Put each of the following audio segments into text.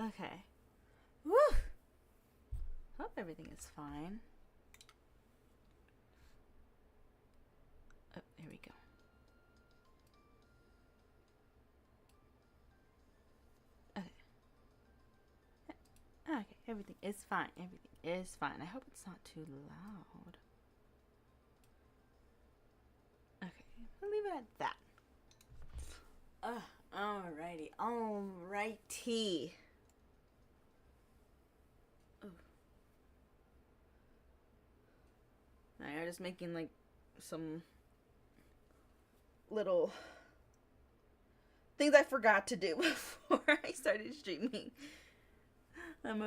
Okay. Woo! Hope everything is fine. Oh, there we go. Okay. Okay, everything is fine. Everything is fine. I hope it's not too loud. Okay, we'll leave it at that. Alrighty. Alrighty. Oh. I'm just making like some little things I forgot to do before I started streaming. That's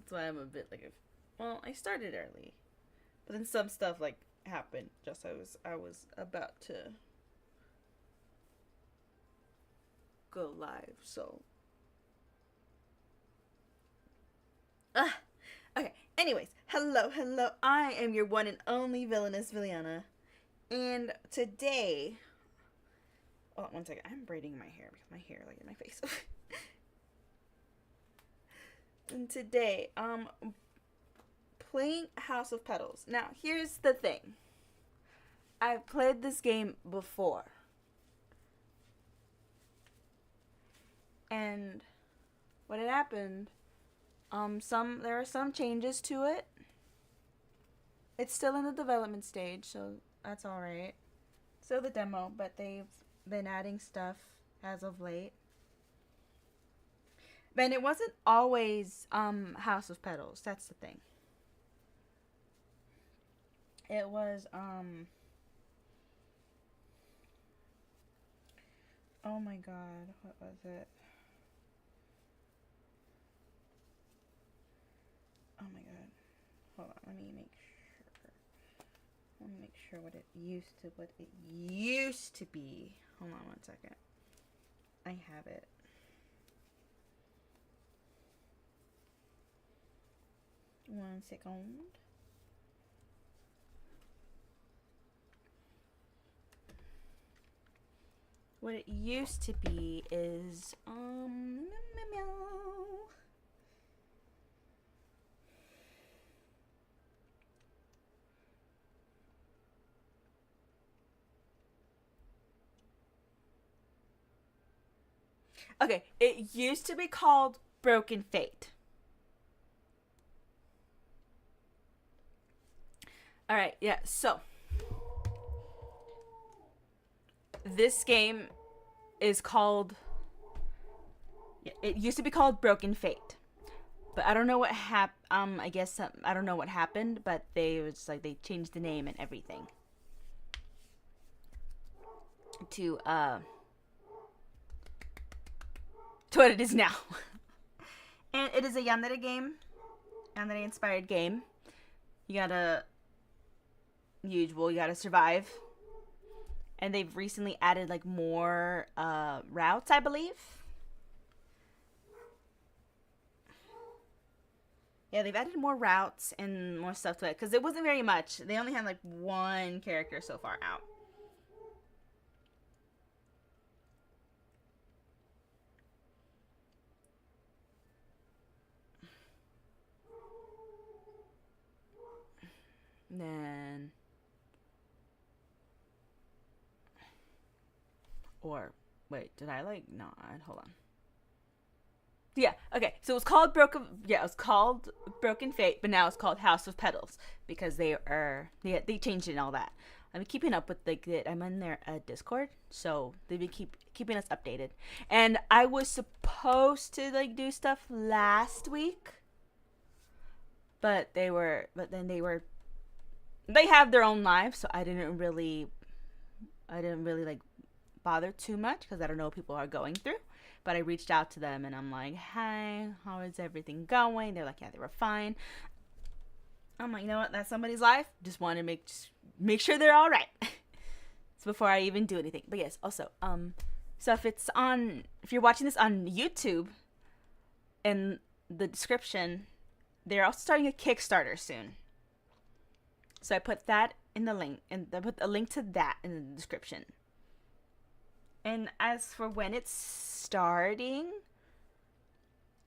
why I'm a bit like, well, I started early, but then some stuff like happened just I was about to go live, so. Okay, anyways, hello, I am your one and only villainous Villiana, and today, oh, one second, I'm braiding my hair because my hair like in my face. And today, playing House of Petals. Now, here's the thing. I've played this game before. And what had happened, there are some changes to it. It's still in the development stage, so that's alright. Still the demo, but they've been adding stuff as of late. And it wasn't always House of Petals. That's the thing. It was oh my god, what was it? Oh my god. Hold on, let me make sure what it used to be. Hold on one second. I have it. One second. What it used to be is okay, it used to be called Broken Fate. Alright, yeah, so this game is called, it used to be called Broken Fate. But I don't know what I guess I don't know what happened, but they changed the name and everything to what it is now. And it is a yandere game, yandere inspired game. You gotta survive. And they've recently added like more routes, I believe. Yeah, they've added more routes and more stuff to it because it wasn't very much. They only had like one character so far out. Then, or wait, did I like not? Hold on. Yeah, okay. So it was called Broken Fate, but now it's called House of Petals because they changed it and all that. I'm keeping up with I'm in their Discord, so they've been keeping us updated. And I was supposed to like do stuff last week, but they have their own lives, so I didn't really like bother too much because I don't know what people are going through. But I reached out to them and I'm like, hi, how is everything going? They're like, yeah, they were fine. I'm like, you know what? That's somebody's life. Just want to make sure they're all right. It's before I even do anything. But yes, also, so if you're watching this on YouTube, in the description, they're also starting a Kickstarter soon. So I put that in the link, and I put a link to that in the description. And as for when it's starting,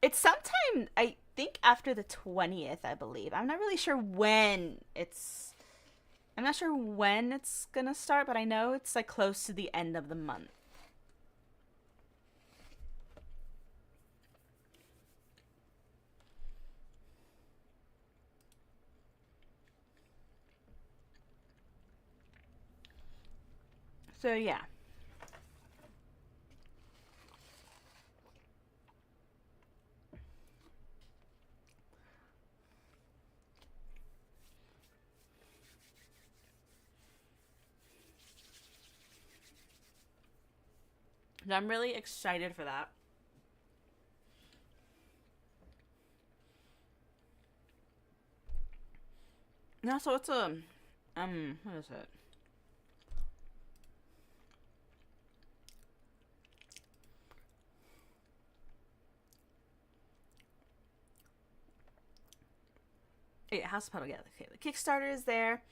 It's sometime, I think, after the 20th, I believe. I'm not really sure when it's. I'm not sure when it's gonna start, but I know it's like close to the end of the month. So yeah. I'm really excited for that. No, so it's a what is it? Yeah, House of Puddle. Yeah, okay. The Kickstarter is there.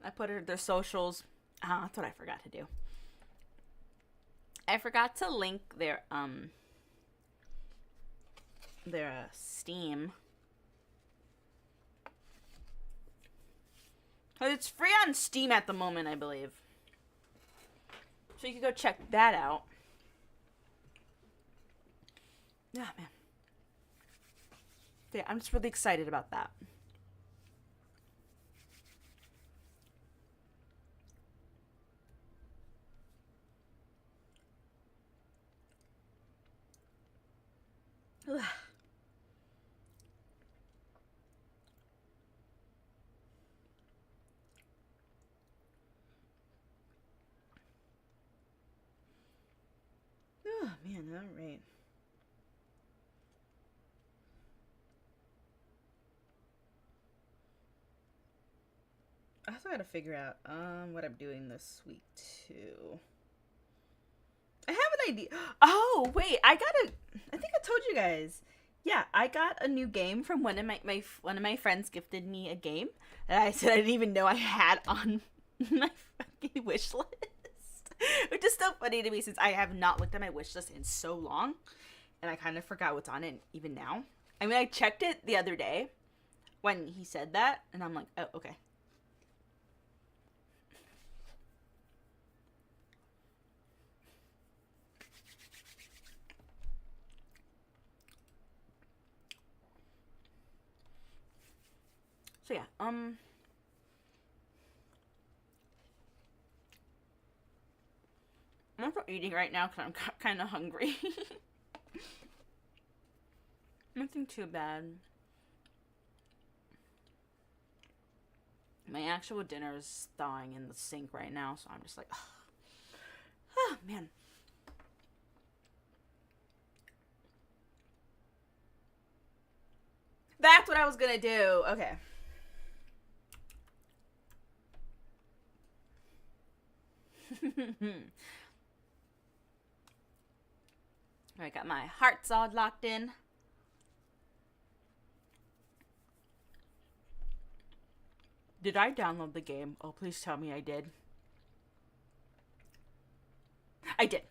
I put it their socials. That's what I forgot to do. I forgot to link their Steam. It's free on Steam at the moment, I believe. So you can go check that out. Yeah, man. Yeah, I'm just really excited about that. Ugh. Oh, man, all right. I also got to figure out what I'm doing this week too. I have an idea. Oh wait, I think I told you guys. Yeah, I got a new game from one of my one of my friends gifted me a game that I said I didn't even know I had on my fucking wish list, which is so funny to me since I have not looked at my wish list in so long, and I kind of forgot what's on it even now. I mean, I checked it the other day when he said that, and I'm like, oh, okay. So yeah, I'm not eating right now because I'm kind of hungry. Nothing too bad. My actual dinner is thawing in the sink right now, so I'm just like, oh man. That's what I was gonna do. Okay. I got my hearts all locked in. Did I download the game? Oh, please tell me I did. I did.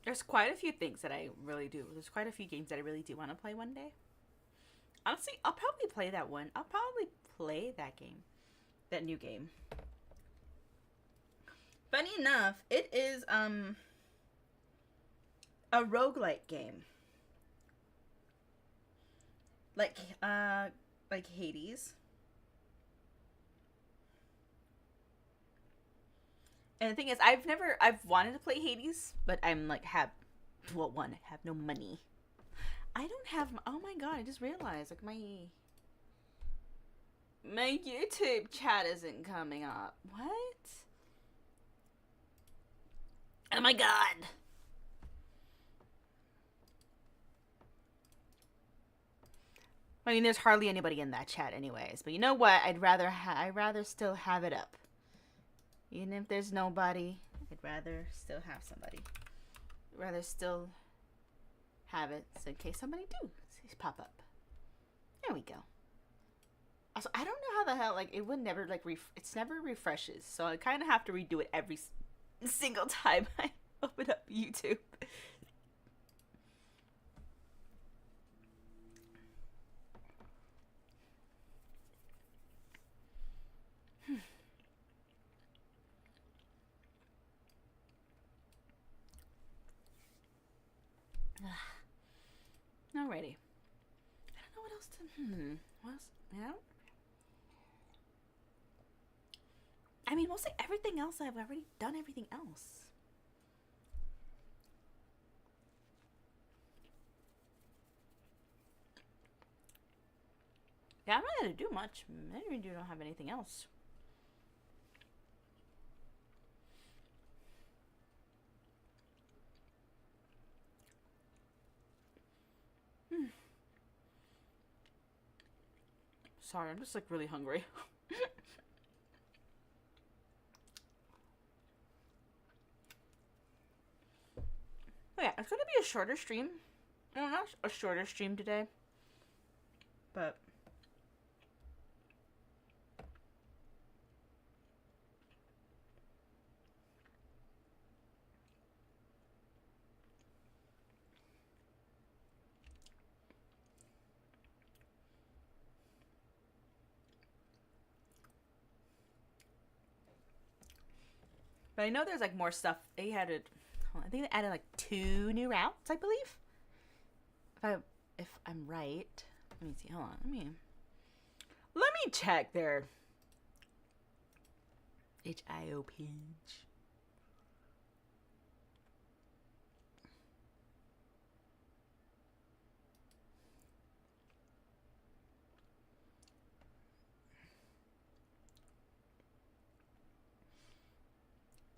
There's quite a few things that I really do. There's quite a few games that I really do want to play one day. Honestly, I'll probably play that one. I'll probably play that game. That new game. Funny enough, it is a roguelike game. Like Hades. And the thing is, I've wanted to play Hades, but I'm like, have no money. I don't have, oh my god, I just realized, like, my YouTube chat isn't coming up. What? Oh my god. I mean, there's hardly anybody in that chat anyways, but you know what? I'd rather still have it up. Even if there's nobody, I'd rather still have somebody. I'd rather still have it so in case somebody do pop up. There we go. Also, I don't know how the hell, like, it would never, like, it's never refreshes. So I kind of have to redo it every single time I open up YouTube. Alrighty. I don't know what else to. What else? You know? I mean, mostly everything else, I've already done everything else. Yeah, I'm not gonna do much. I really don't have anything else. Sorry, I'm just like really hungry. Oh yeah, it's gonna be a shorter stream. No, not a shorter stream today. But I know there's like more stuff. They added, I think they added like 2 new routes, I believe. If I'm right. Let me see. Hold on. Let me check their HIO page.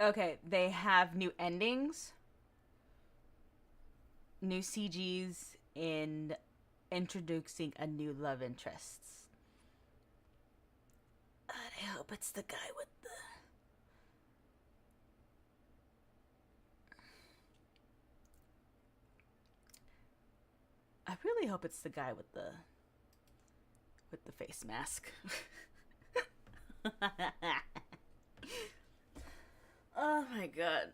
Okay, they have new endings, new CGs, and introducing a new love interest. I hope it's the guy with the... I really hope it's the guy with the face mask. Oh my god.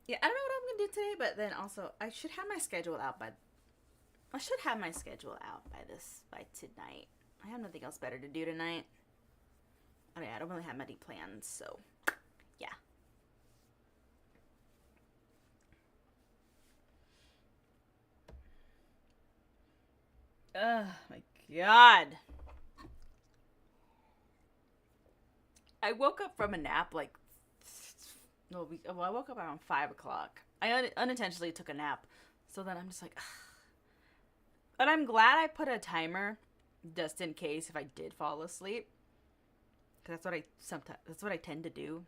Yeah, I don't know what I'm gonna do today, but then also I should have my schedule out by tonight. I have nothing else better to do tonight. I mean, I don't really have many plans, so yeah. Oh my god. I woke up from a nap like I woke up around 5 o'clock. I unintentionally took a nap, so then I'm just like, ugh. But I'm glad I put a timer just in case if I did fall asleep, because that's what I tend to do.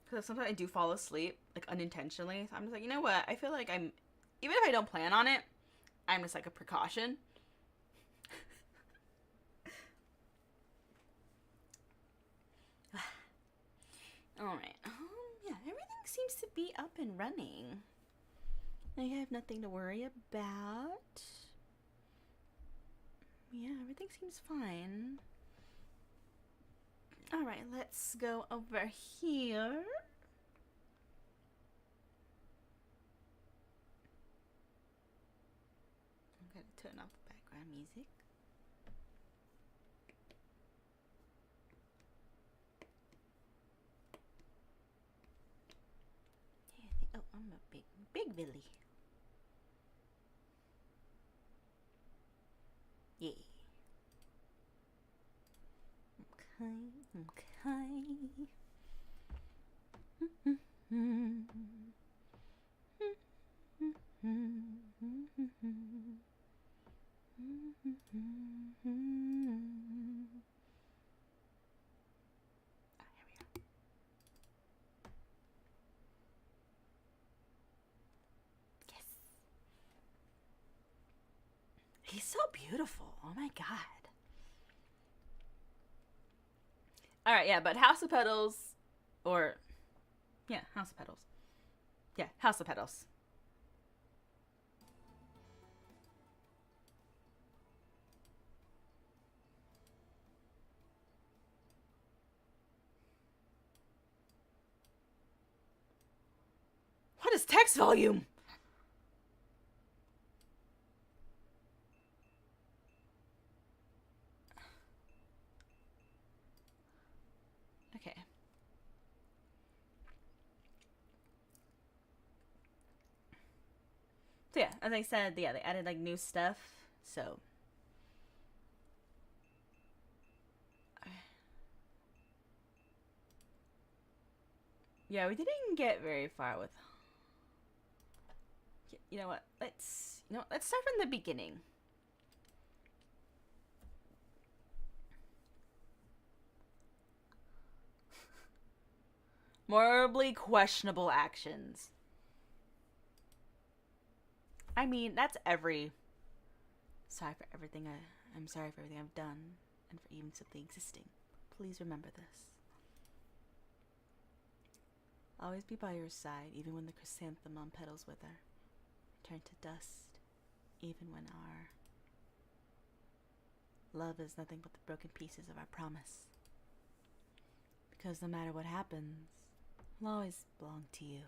Because sometimes I do fall asleep like unintentionally. So I'm just like, you know what? I feel like even if I don't plan on it, I'm just like a precaution. Alright. Yeah, everything seems to be up and running. I have nothing to worry about. Yeah, everything seems fine. Alright, let's go over here. I'm gonna turn off the background music. Oh, I'm a big Billy. Yeah. Okay. He's so beautiful. Oh my god. Alright, yeah, but House of Petals, or... Yeah, House of Petals. Yeah, House of Petals. this text volume? Okay. So yeah, as I said, yeah, they added like new stuff. So yeah, we didn't get very far with. You know what? Let's start from the beginning. Morally questionable actions. I mean, that's every. Sorry for everything I'm sorry for everything I've done, and for even simply existing. Please remember this. I'll always be by your side, even when the chrysanthemum petals wither, turn to dust, even when our love is nothing but the broken pieces of our promise. Because no matter what happens, I'll always belong to you.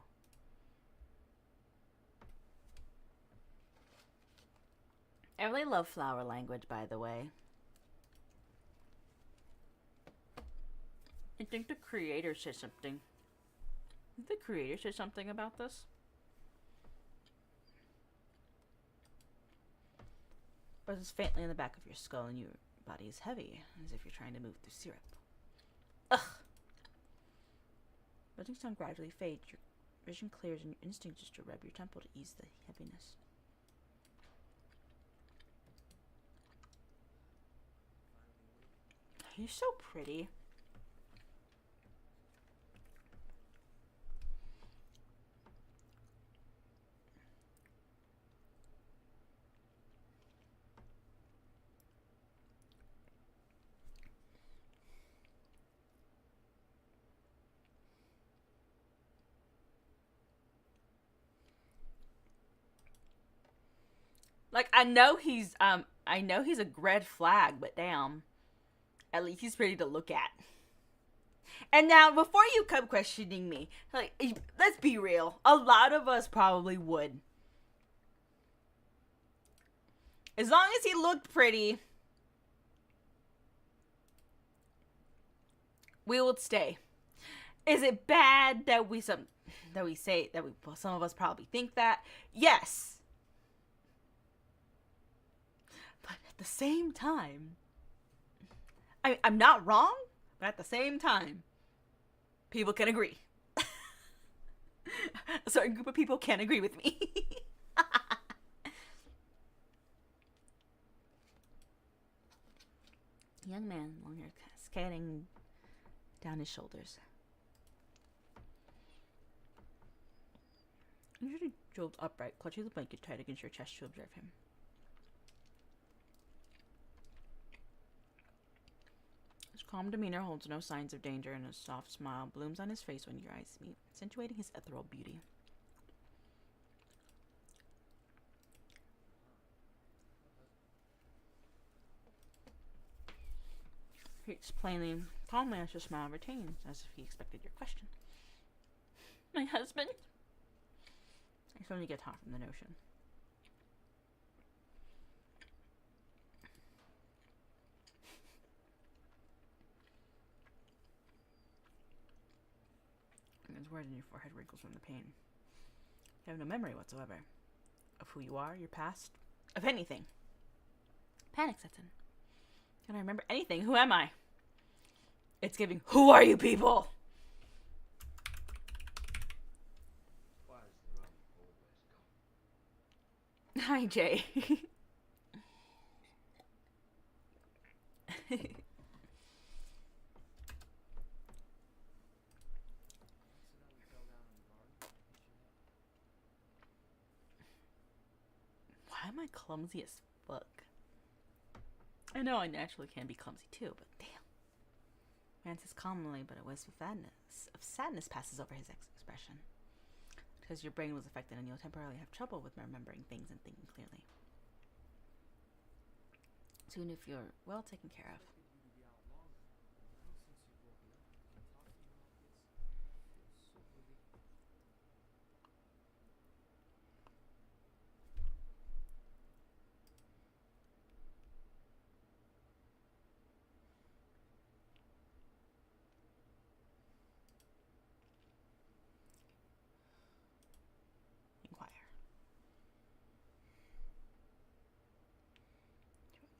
I really love flower language, by the way. I think the creator said something. Did the creator say something about this? But it's faintly in the back of your skull and your body is heavy, as if you're trying to move through syrup. Ugh! Letting sound gradually fades, your vision clears and your instinct is to rub your temple to ease the heaviness. You're so pretty. Like, I know he's a red flag, but damn. At least he's pretty to look at. And now, before you come questioning me, like, let's be real. A lot of us probably would. As long as he looked pretty, we would stay. Is it bad that some of us probably think that? Yes. But at the same time, I'm not wrong, but at the same time, people can agree. A certain group of people can agree with me. Young man, long hair cascading down his shoulders. Usually Job's upright, clutching the blanket tight against your chest to observe him. His calm demeanor holds no signs of danger, and a soft smile blooms on his face when your eyes meet, accentuating his ethereal beauty. He explains calmly as your smile retains, as if he expected your question. My husband? I suddenly get hot from the notion. His word in your forehead wrinkles from the pain. You have no memory whatsoever of who you are, your past, of anything. Panic sets in. Can I remember anything? Who am I? It's giving, who are you people? Hi, Jay. Why am I clumsy as fuck? I know I naturally can be clumsy too, but damn. Man says calmly, but a wisp of sadness passes over his expression. Because your brain was affected and you'll temporarily have trouble with remembering things and thinking clearly. Soon if you're well taken care of.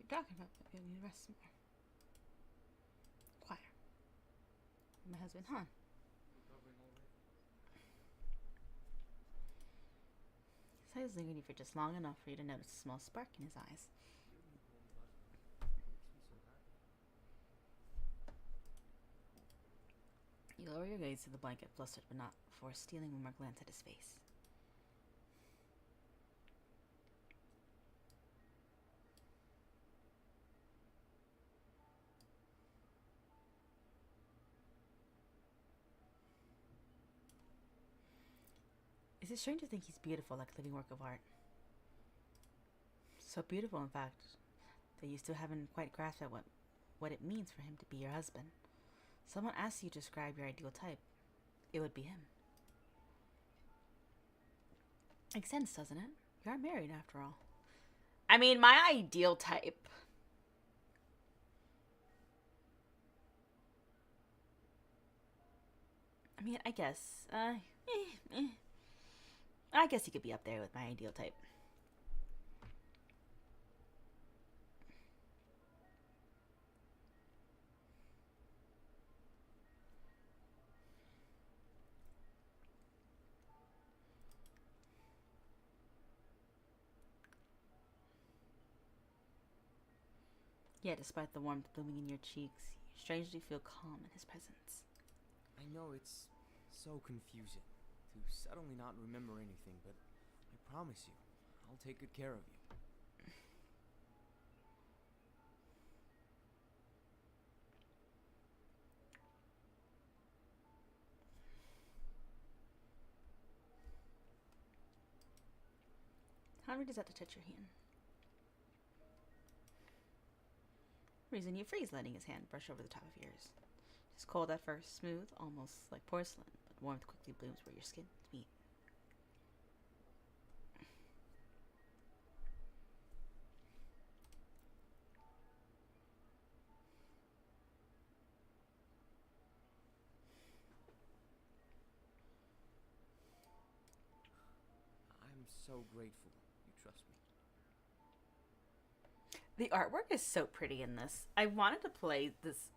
talking about? You need to rest some more. Quiet. My husband, huh? So I was lingering for just long enough for you to notice a small spark in his eyes. You lower your gaze to the blanket, flustered but not before stealing one more glance at his face. Is it strange to think he's beautiful like a living work of art? So beautiful, in fact, that you still haven't quite grasped at what it means for him to be your husband. Someone asks you to describe your ideal type. It would be him. Makes sense, doesn't it? You are married, after all. I mean, my ideal type. I mean, I guess. I guess he could be up there with my ideal type. Yet, despite the warmth blooming in your cheeks, you strangely feel calm in his presence. I know it's so confusing to suddenly not remember anything, but I promise you, I'll take good care of you. How does that to touch your hand? Reason you freeze, letting his hand brush over the top of yours. It's cold at first, smooth, almost like porcelain, but warmth quickly blooms where your skins meet. I'm so grateful you trust me. The artwork is so pretty in this. I wanted to play this.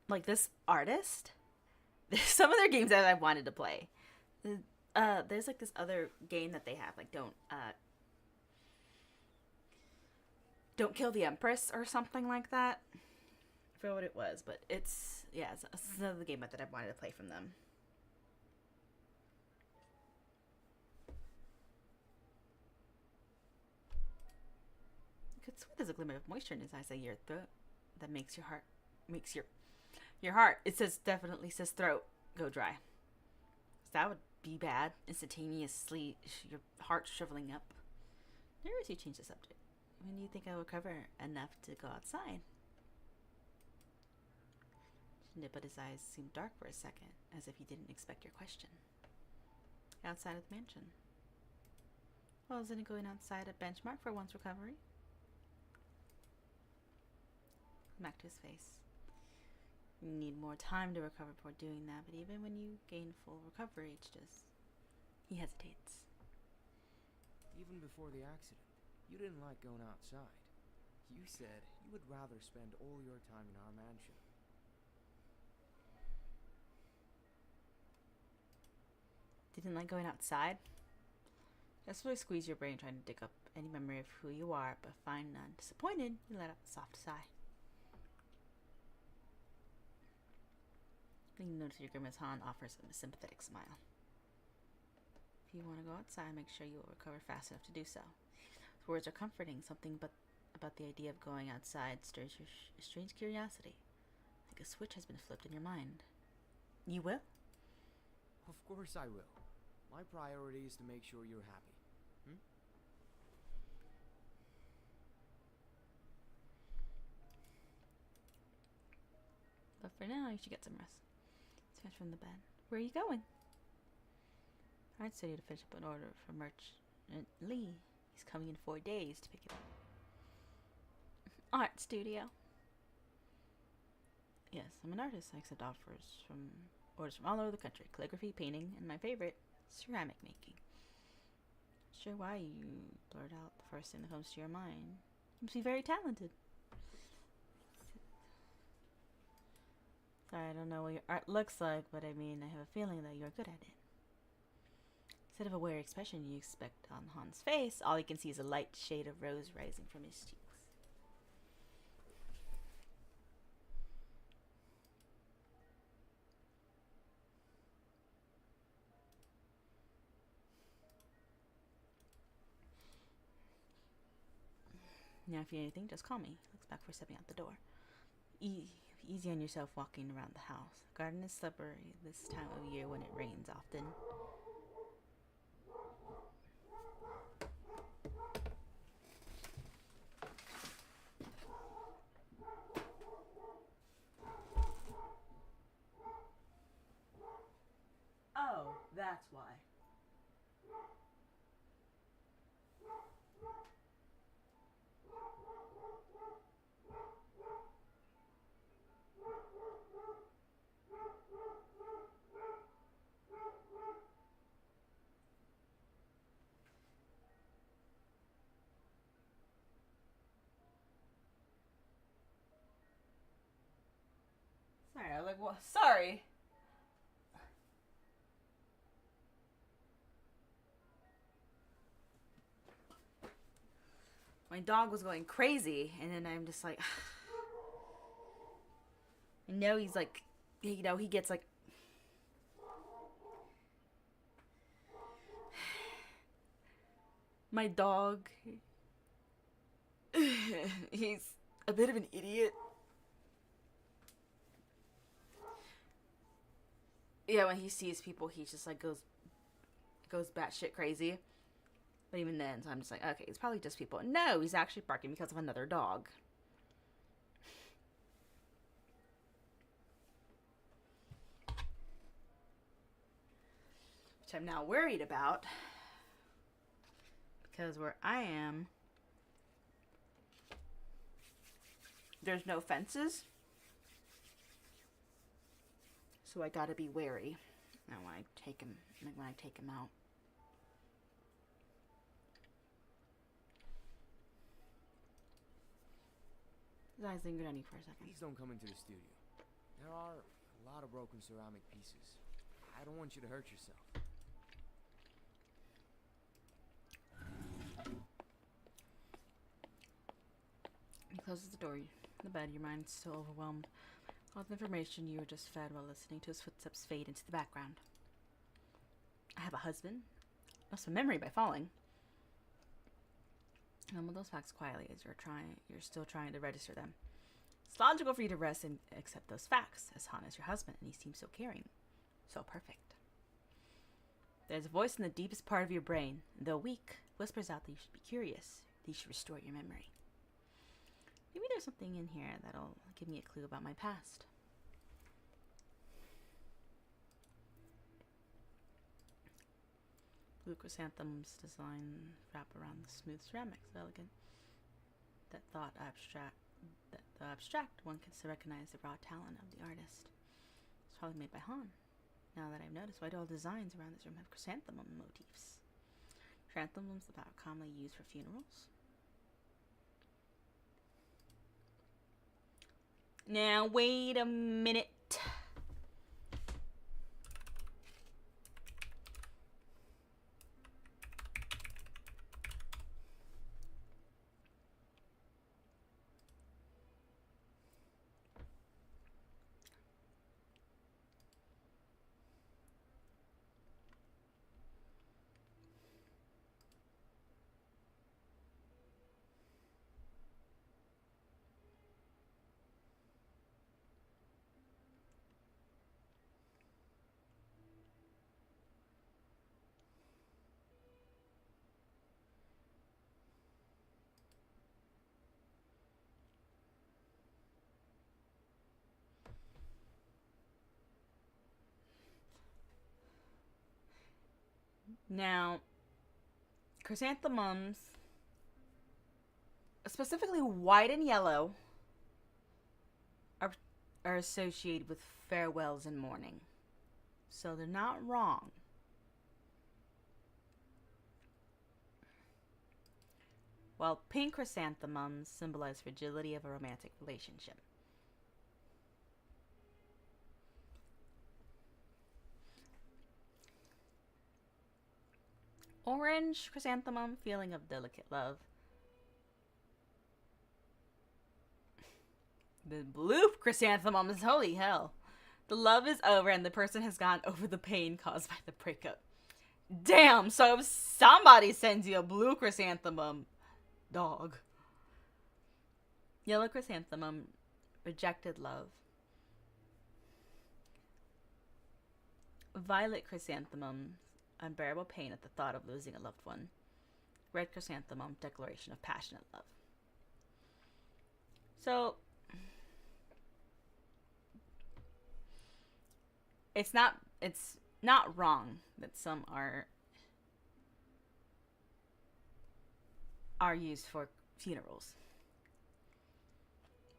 Like this artist. There's some of their games that I wanted to play. There's like this other game that they have, like don't kill the Empress or something like that. I forget what it was, but it's another game that I wanted to play from them. It's sweet as a glimmer of moisture in his eyes at your throat that makes your heart. It definitely says throat go dry. That would be bad. Instantaneously, your heart shriveling up. Nervous, you change the subject. When do you think I will recover enough to go outside? But his eyes seemed dark for a second, as if he didn't expect your question. Outside of the mansion. Well, isn't it going outside a benchmark for one's recovery? Back to his face. You need more time to recover before doing that, but even when you gain full recovery, it's just... He hesitates. Even before the accident, you didn't like going outside. You said you would rather spend all your time in our mansion. Didn't like going outside? Just really squeeze your brain trying to dig up any memory of who you are, but find none. Disappointed, you let out a soft sigh. You notice your grimace Han offers him a sympathetic smile. If you want to go outside, make sure you will recover fast enough to do so. His words are comforting. Something about the idea of going outside stirs your strange curiosity. Like a switch has been flipped in your mind. You will? Of course I will. My priority is to make sure you're happy. But for now, you should get some rest. Stretch from the bed. Where are you going? Art studio to finish up an order for Merchant Lee. He's coming in 4 days to pick it up. Art studio. Yes, I'm an artist. I accept orders from all over the country. Calligraphy, painting, and my favorite, ceramic making. Sure why you blurt out the first thing that comes to your mind. You must be very talented. Sorry, I don't know what your art looks like, but I mean, I have a feeling that you're good at it. Instead of a weary expression you expect on Han's face, all you can see is a light shade of rose rising from his cheeks. Now, if you need anything, just call me. Looks back for stepping out the door. Easy on yourself walking around the house. The garden is slippery this time of year when it rains often. Oh, that's why. Sorry, I was like, well, sorry. My dog was going crazy, and then I'm just like, I know he's like, you know, he gets like, my dog, he's a bit of an idiot. Yeah, when he sees people, he just like goes batshit crazy. But even then, so I'm just like, okay, it's probably just people. No, he's actually barking because of another dog. Which I'm now worried about. Because where I am, there's no fences. So I gotta be wary when I take him out. His eyes lingered on you for a second. Please don't come into the studio. There are a lot of broken ceramic pieces. I don't want you to hurt yourself. He closes the door. The bed, your mind's still overwhelmed. All the information you were just fed while listening to his footsteps fade into the background. I have a husband. Lost my memory by falling. None of those facts quietly as you're still trying to register them. It's logical for you to rest and accept those facts, as Han is your husband, and he seems so caring, so perfect. There's a voice in the deepest part of your brain, though weak, whispers out that you should be curious, that you should restore your memory. Maybe there's something in here that'll give me a clue about my past. Blue chrysanthemums design wrap around the smooth ceramics, elegant. The abstract one can still recognize the raw talent of the artist. It's probably made by Han. Now that I've noticed, why do all designs around this room have chrysanthemum motifs? Chrysanthemums are commonly used for funerals. Now, wait a minute. Now, chrysanthemums, specifically white and yellow, are associated with farewells and mourning. So they're not wrong. while pink chrysanthemums symbolize fragility of a romantic relationship. Orange chrysanthemum, feeling of delicate love. The blue chrysanthemums, holy hell. The love is over and the person has gotten over the pain caused by the breakup. Damn, so if somebody sends you a blue chrysanthemum, dog. Yellow chrysanthemum, rejected love. Violet chrysanthemum, unbearable pain at the thought of losing a loved one. Red chrysanthemum, declaration of passionate love. So, it's not wrong that some are used for funerals.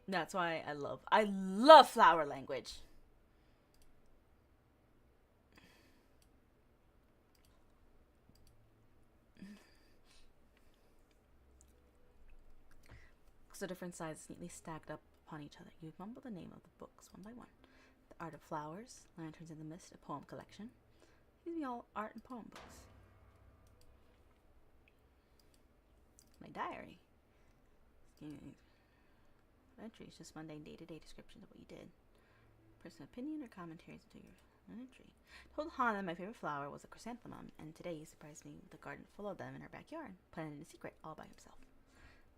That's why I love flower language. So different sizes neatly stacked up upon each other. You mumble the name of the books one by one. The Art of Flowers, Lanterns in the Mist, a poem collection. These are all art and poem books. My diary. Entries, just mundane day-to-day descriptions of what you did. Personal opinion or commentaries into your entry. Told Hana my favorite flower was a chrysanthemum, and today he surprised me with a garden full of them in her backyard, planted in secret all by himself.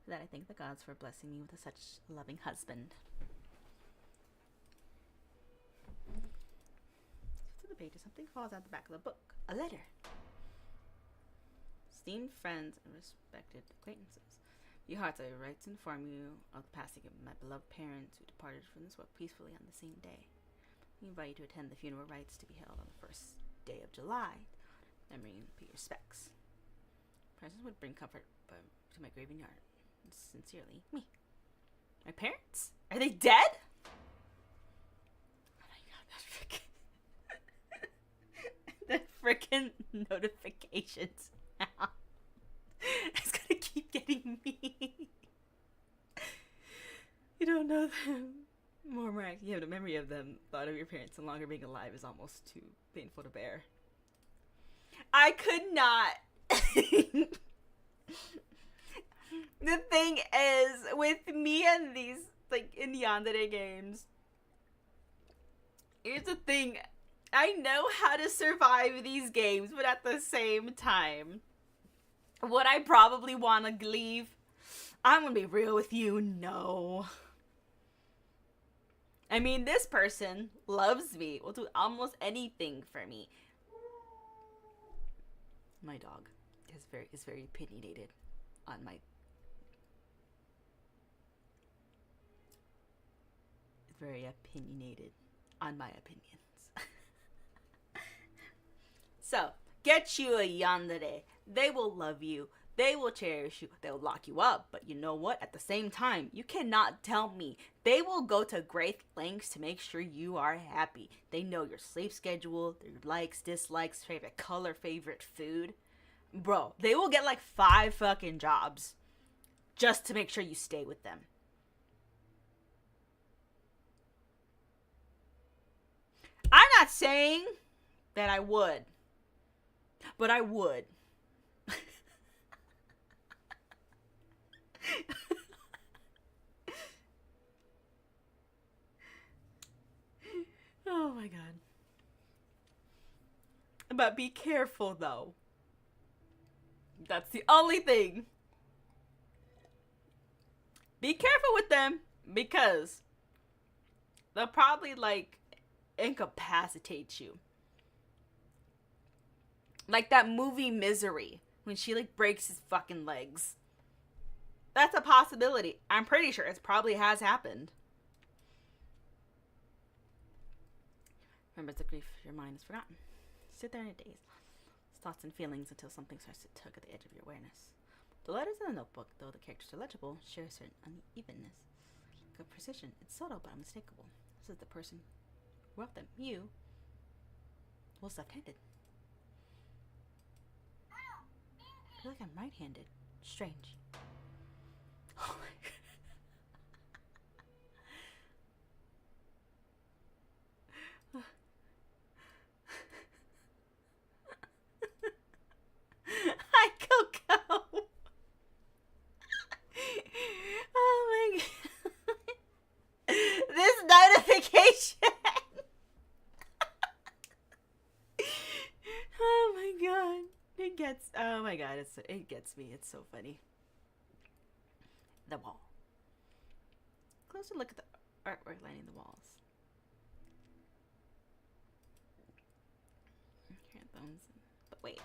For that I thank the gods for blessing me with such a loving husband. To the pages, something falls out the back of the book. A letter. Esteemed friends and respected acquaintances. Your hearts, I write to inform you of the passing of my beloved parents who departed from this world peacefully on the same day. We invite you to attend the funeral rites to be held on the first day of July. Memory and pay your respects. Presents would bring comfort to my grieving heart. Sincerely, me. My parents? Are they dead? Oh my god, that freaking notifications now. It's gonna keep getting me. You don't know them. More miraculous, you have the memory of them. Thought of your parents no longer being alive is almost too painful to bear. I could not. The thing is, with me and these, like, in yandere games, here's the thing. I know how to survive these games, but at the same time, would I probably want to leave? I'm gonna be real with you, no. I mean, this person loves me, will do almost anything for me. My dog is very opinionated on my... very opinionated on my opinions. So, get you a yandere. They will love you. They will cherish you. They will lock you up. But you know what? At the same time, you cannot tell me. They will go to great lengths to make sure you are happy. They know your sleep schedule, your likes, dislikes, favorite color, favorite food. Bro, they will get like 5 fucking jobs just to make sure you stay with them. I'm not saying that I would, but I would. Oh my god. But be careful though. That's the only thing. Be careful with them because they'll probably like incapacitate you. Like that movie Misery when she like breaks his fucking legs. That's a possibility. I'm pretty sure it probably has happened. Remember the grief, your mind is forgotten. Sit there in a daze. Thoughts and feelings until something starts to tug at the edge of your awareness. The letters in the notebook, though the characters are legible, share a certain unevenness. Like a precision, it's subtle but unmistakable. This is the person who wrote them. You was left-handed. I feel like I'm right-handed. Strange. Oh my god. Hi, Coco. Oh my god. This notification. Oh my god. Oh my god, it gets me. It's so funny. The wall. Closer look at the artwork lining the walls. Here, bones. But wait.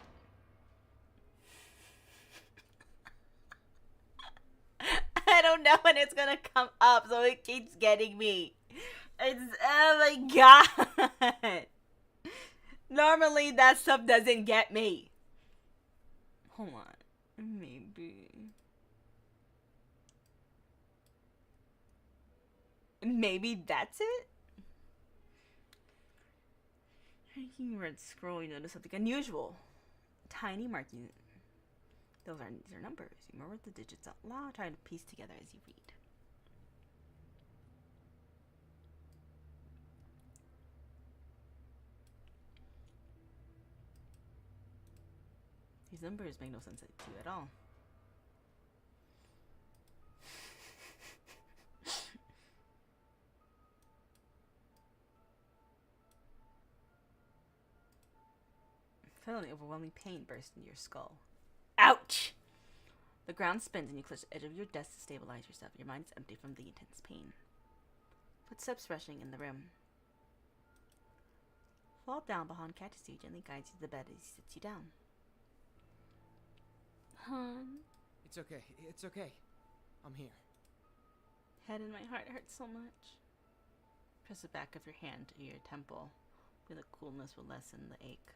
I don't know when it's gonna come up, so it keeps getting me. Oh my god. Normally that stuff doesn't get me. Hold on. Maybe that's it? Hiking red scroll, you notice something unusual. Tiny markings. These are numbers. You remember the digits out loud, trying to piece together as you read. These numbers make no sense to you at all. Suddenly, overwhelming pain bursts into your skull. Ouch! The ground spins and you clutch the edge of your desk to stabilize yourself. Your mind is empty from the intense pain. Footsteps rushing in the room. Fall down behind catches you, gently guides you to the bed as he sits you down. Hon. It's okay. It's okay. I'm here. Head in my heart hurts so much. Press the back of your hand to your temple. Feel the coolness will lessen the ache.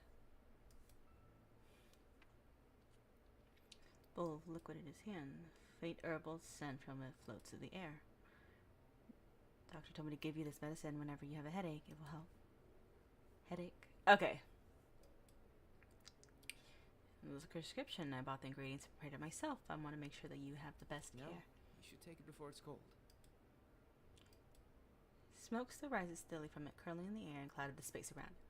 Bowl of liquid in his hand. Faint herbal scent from it floats through the air. Doctor told me to give you this medicine whenever you have a headache. It will help. Headache? Okay. It was a prescription. I bought the ingredients and prepared it myself. I want to make sure that you have the best care. You should take it before it's cold. Smoke still rises steadily from it, curling in the air and clouded the space around it.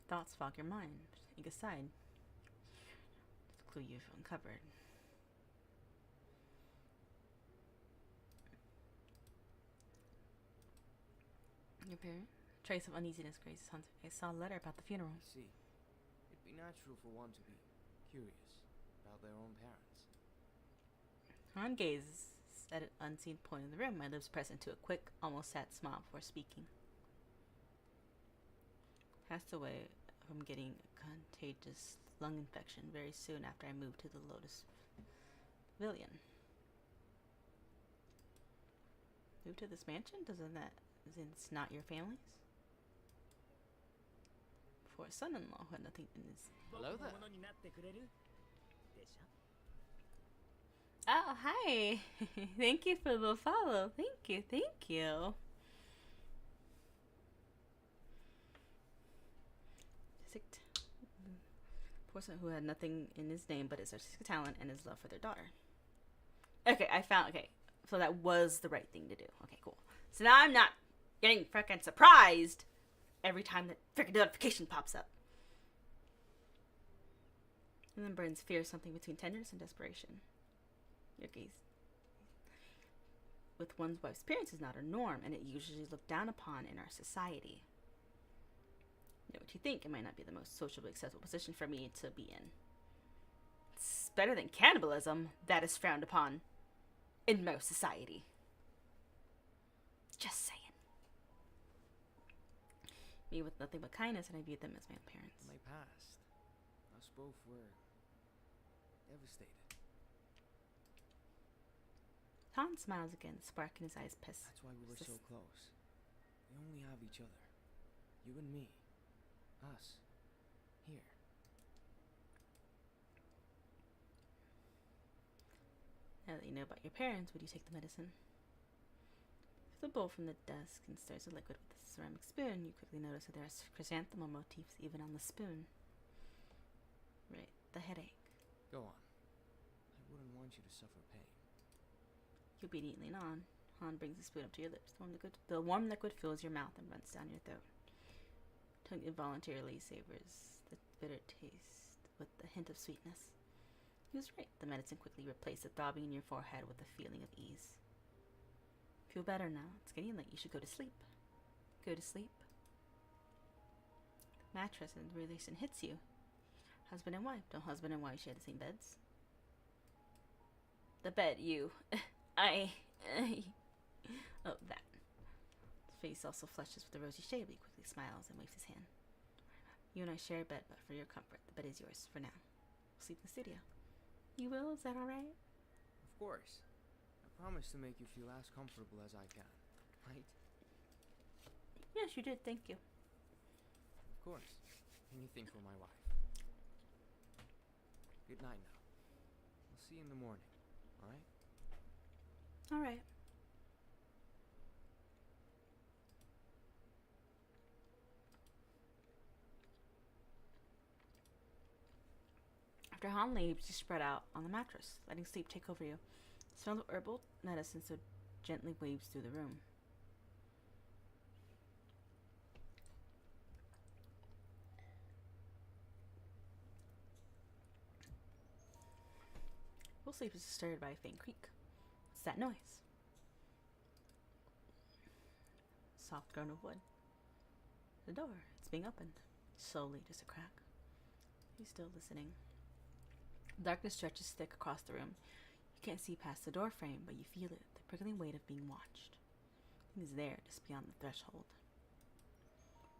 Thoughts fog your mind. Think aside. It's a clue you've uncovered. Your parent? Trace of uneasiness grazes Hunter. I saw a letter about the funeral. I see. It'd be natural for one to be curious about their own parents. Han gazes at an unseen point in the room, my lips pressed into a quick, almost sad smile before speaking. Passed away from getting a contagious lung infection very soon after I moved to the Lotus Pavilion. Moved to this mansion? Isn't it's not your family's? For a son-in-law who had nothing in his... Hello there. Oh, hi. Thank you for the follow. Thank you. Person who had nothing in his name but his artistic talent and his love for their daughter. Okay, so that was the right thing to do. Okay, cool. So now I'm not getting frickin' surprised every time that frickin' notification pops up. And then Burns fears something between tenderness and desperation. Your gaze with one's wife's appearance is not a norm, and it usually looked down upon in our society. You know what you think? It might not be the most socially acceptable position for me to be in. It's better than cannibalism. That is frowned upon in most society. Just saying. Me with nothing but kindness, and I viewed them as my parents. My past. Us both were devastated. Han smiles again, spark in his eyes piss. That's why we were so close. We only have each other. You and me. Us. Here. Now that you know about your parents, would you take the medicine? Lifts the bowl from the desk and stirs the liquid with a ceramic spoon. You quickly notice that there are chrysanthemum motifs even on the spoon. Right, the headache. Go on. I wouldn't want you to suffer pain. Obediently on. Han brings the spoon up to your lips. The warm liquid fills your mouth and runs down your throat. Tongue involuntarily savors the bitter taste with a hint of sweetness. He was right. The medicine quickly replaced the throbbing in your forehead with a feeling of ease. Feel better now. It's getting late. You should go to sleep. Go to sleep. Mattress and relation hits you. Husband and wife. Don't husband and wife share the same beds? The bed, you. Oh, that. His face also flushes with a rosy shade, but he quickly smiles and waves his hand. You and I share a bed, but for your comfort, the bed is yours for now. We'll sleep in the studio. You will? Is that alright? Of course. I promise to make you feel as comfortable as I can, right? Yes, you did. Thank you. Of course. Anything for my wife. Good night now. I'll see you in the morning, alright? Alright. After Han leaves, you spread out on the mattress, letting sleep take over you. The smell of herbal medicine so gently waves through the room. Full sleep is disturbed by a faint creak. What's that noise? Soft groan of wood. The door. It's being opened. Slowly, just a crack. He's still listening. Darkness stretches thick across the room. You can't see past the door frame, but you feel it, the prickling weight of being watched. He's there, just beyond the threshold.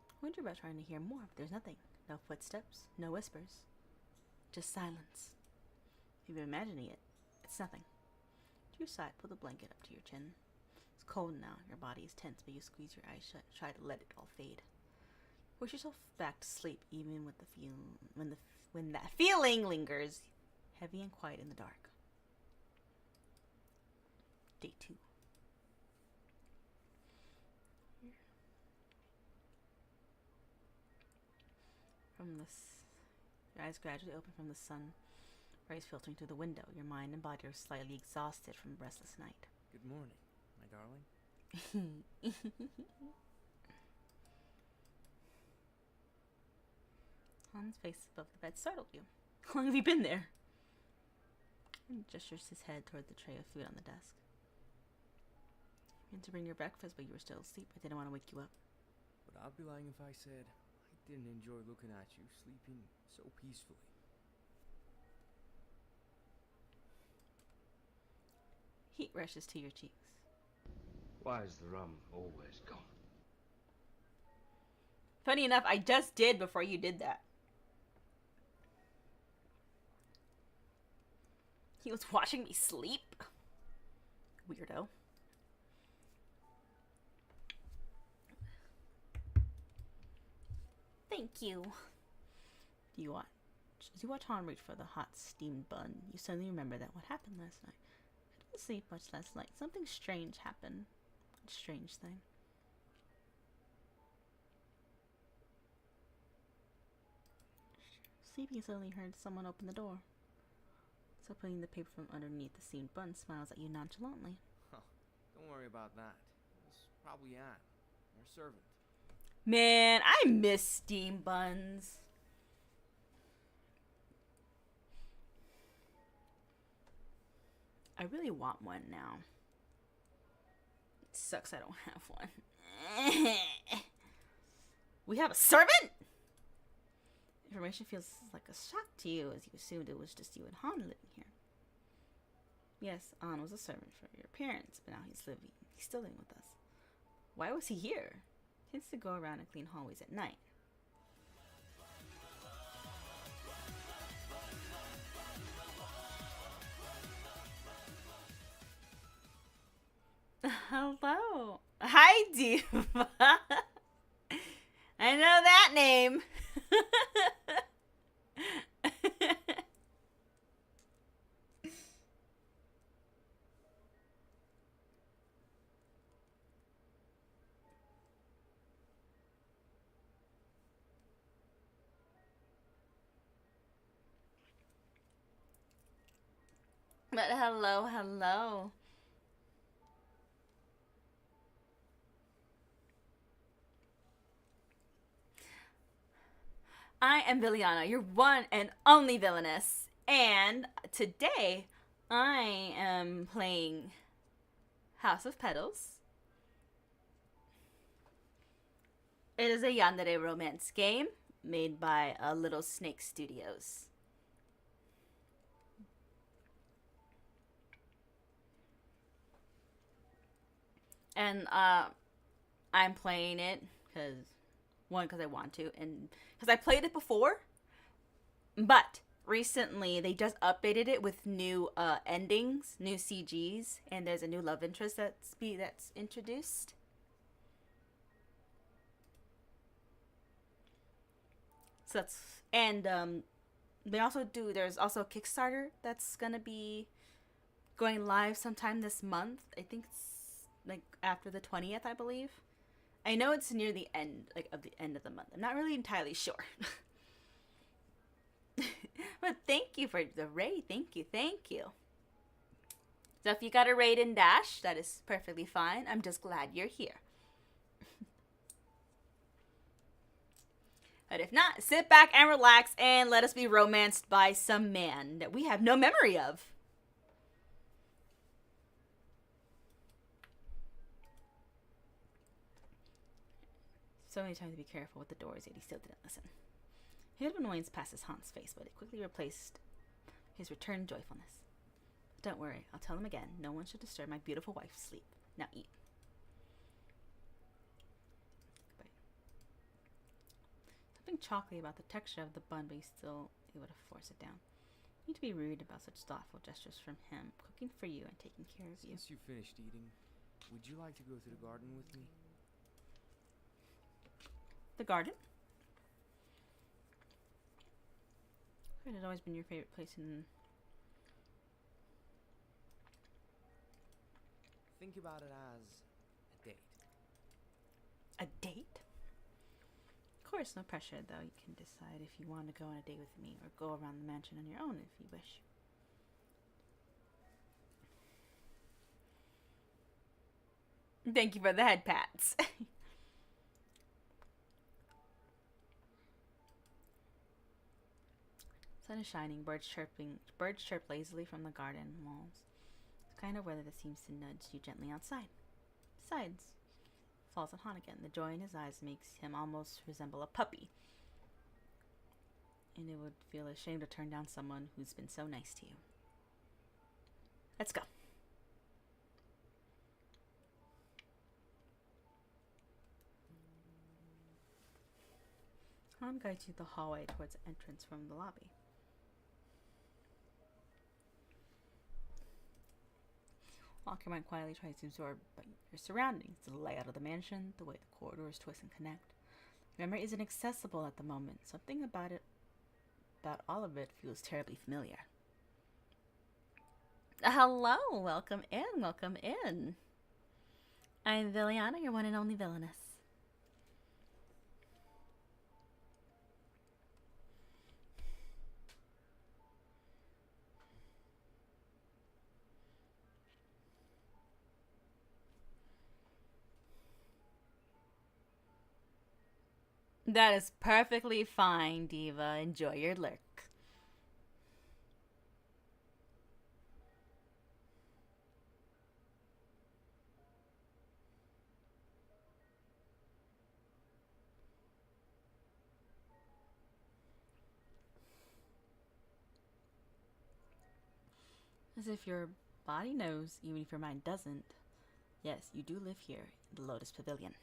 I wonder about trying to hear more, but there's nothing. No footsteps, no whispers. Just silence. If you've been imagining it, it's nothing. To your side, pull the blanket up to your chin. It's cold now, your body is tense, but you squeeze your eyes shut, try to let it all fade. Push yourself back to sleep, even with the when that feeling lingers, heavy and quiet in the dark. Day 2. Your eyes gradually open from the sun, rays filtering through the window. Your mind and body are slightly exhausted from a restless night. Good morning, my darling. Han's face above the bed startled you. How long have you been there? He gestures his head toward the tray of food on the desk. I meant to bring your breakfast, but you were still asleep. I didn't want to wake you up. But I'd be lying if I said I didn't enjoy looking at you sleeping so peacefully. Heat rushes to your cheeks. Why is the rum always gone? Funny enough, I just did before you did that. He was watching me sleep. Weirdo. Thank you. As you watch Han reach for the hot steamed bun, you suddenly remember that what happened last night. I didn't sleep much last night. Something strange happened. A strange thing. Sleeping, suddenly heard someone open the door. So putting the paper from underneath the steamed bun, smiles at you nonchalantly. Huh. Don't worry about that. It's probably Anne, our servant. Man, I miss steamed buns. I really want one now. It sucks I don't have one. We have a servant? Information feels like a shock to you as you assumed it was just you and Han living here. Yes, Han was a servant for your parents, but now he's still living with us. Why was he here? He tends to go around and clean hallways at night. Hello. Hi, Diva. I know that name. But hello. I am Viliana, your one and only villainess, and today I am playing House of Petals. It is a yandere romance game made by Little Snake Studios. And I'm playing it because I want to, and because I played it before, but recently they just updated it with new endings, new CGs, and there's a new love interest that's introduced. So that's they also do. There's also a Kickstarter that's gonna be going live sometime this month. I think it's like after the 20th, I believe. I know it's near the end, like of the end of the month. I'm not really entirely sure. But thank you for the raid. Thank you. So if you got a raid and dash, that is perfectly fine. I'm just glad you're here. But if not, sit back and relax and let us be romanced by some man that we have no memory of. So many times to be careful with the doors, yet he still didn't listen. He had annoyance past his Hans's face, but it quickly replaced his returned joyfulness. Don't worry, I'll tell him again. No one should disturb my beautiful wife's sleep. Now eat. Goodbye. Something chocolatey about the texture of the bun, but he's still able to force it down. You need to be rude about such thoughtful gestures from him, cooking for you and taking care of you. Since you finished eating, would you like to go to the garden with me? The garden? It has always been your favorite place in... Think about it as a date. A date? Of course, no pressure, though. You can decide if you want to go on a date with me or go around the mansion on your own if you wish. Thank you for the head pats. Sun is shining, birds chirp lazily from the garden walls. It's kind of weather that seems to nudge you gently outside. Besides, falls on Han again. The joy in his eyes makes him almost resemble a puppy. And it would feel ashamed to turn down someone who's been so nice to you. Let's go. Han guides you the hallway towards the entrance from the lobby. Walk your mind quietly, try to absorb your surroundings, the layout of the mansion, the way the corridors twist and connect. Memory isn't accessible at the moment. Something about all of it feels terribly familiar. Hello, welcome in. I'm Viliana, your one and only villainess. That is perfectly fine, Diva. Enjoy your lurk. As if your body knows, even if your mind doesn't. Yes, you do live here, in the Lotus Pavilion.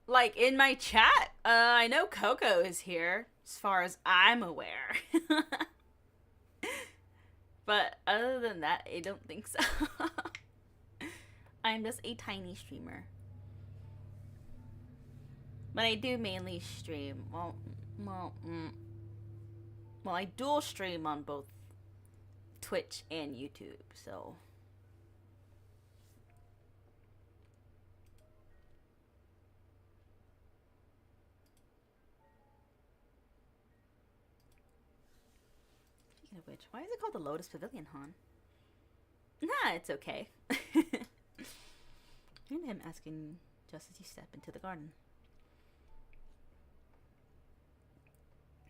Like, in my chat, I know Coco is here, as far as I'm aware. But other than that, I don't think so. I'm just a tiny streamer. But I do mainly stream, well, I dual stream on both Twitch and YouTube, so... Speaking of which, why is it called the Lotus Pavilion, Han? Nah, it's okay. asking just as you step into the garden.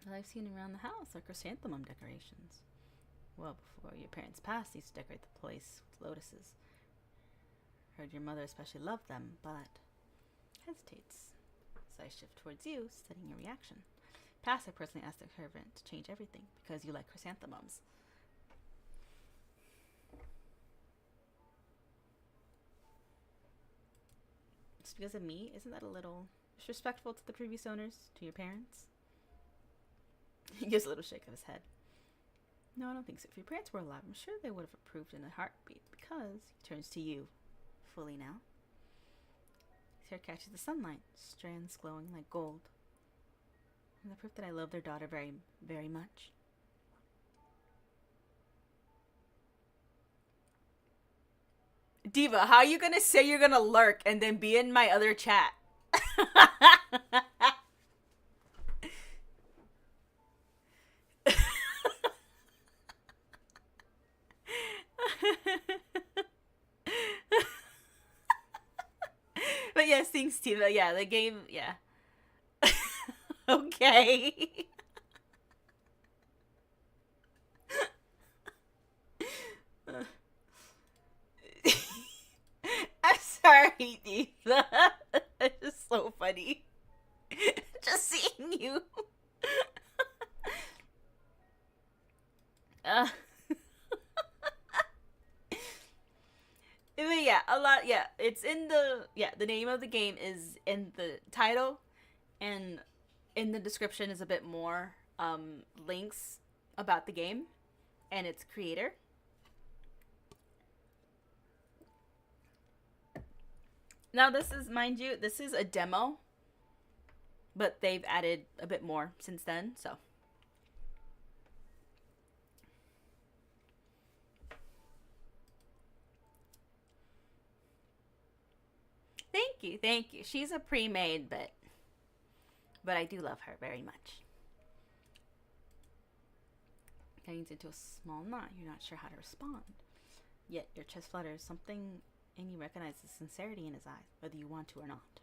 What I've seen around the house are chrysanthemum decorations. Well, before your parents passed, they used to decorate the place with lotuses. Heard your mother especially loved them, but hesitates. So I shift towards you, studying your reaction. Past, I personally asked the servant to change everything because you like chrysanthemums. Just because of me? Isn't that a little disrespectful to the previous owners, to your parents? He gives a little shake of his head. No, I don't think so. If your parents were alive, I'm sure they would have approved in a heartbeat, because he turns to you, fully now. His hair catches the sunlight, strands glowing like gold. And the proof that I love their daughter very, very much. Diva, how are you gonna say you're gonna lurk and then be in my other chat? But yes, thanks, Diva. Yeah, the game, yeah. Okay. I'm sorry, Diva. It's just so funny. Just seeing you. But yeah, a lot. Yeah, it's in the the name of the game is in the title, and in the description is a bit more links about the game and its creator. Now this is, mind you, this is a demo, but they've added a bit more since then, so. Thank you. She's a pre-made, but I do love her very much. Getting into a small knot, you're not sure how to respond. Yet your chest flutters, something and you recognize the sincerity in his eyes, whether you want to or not.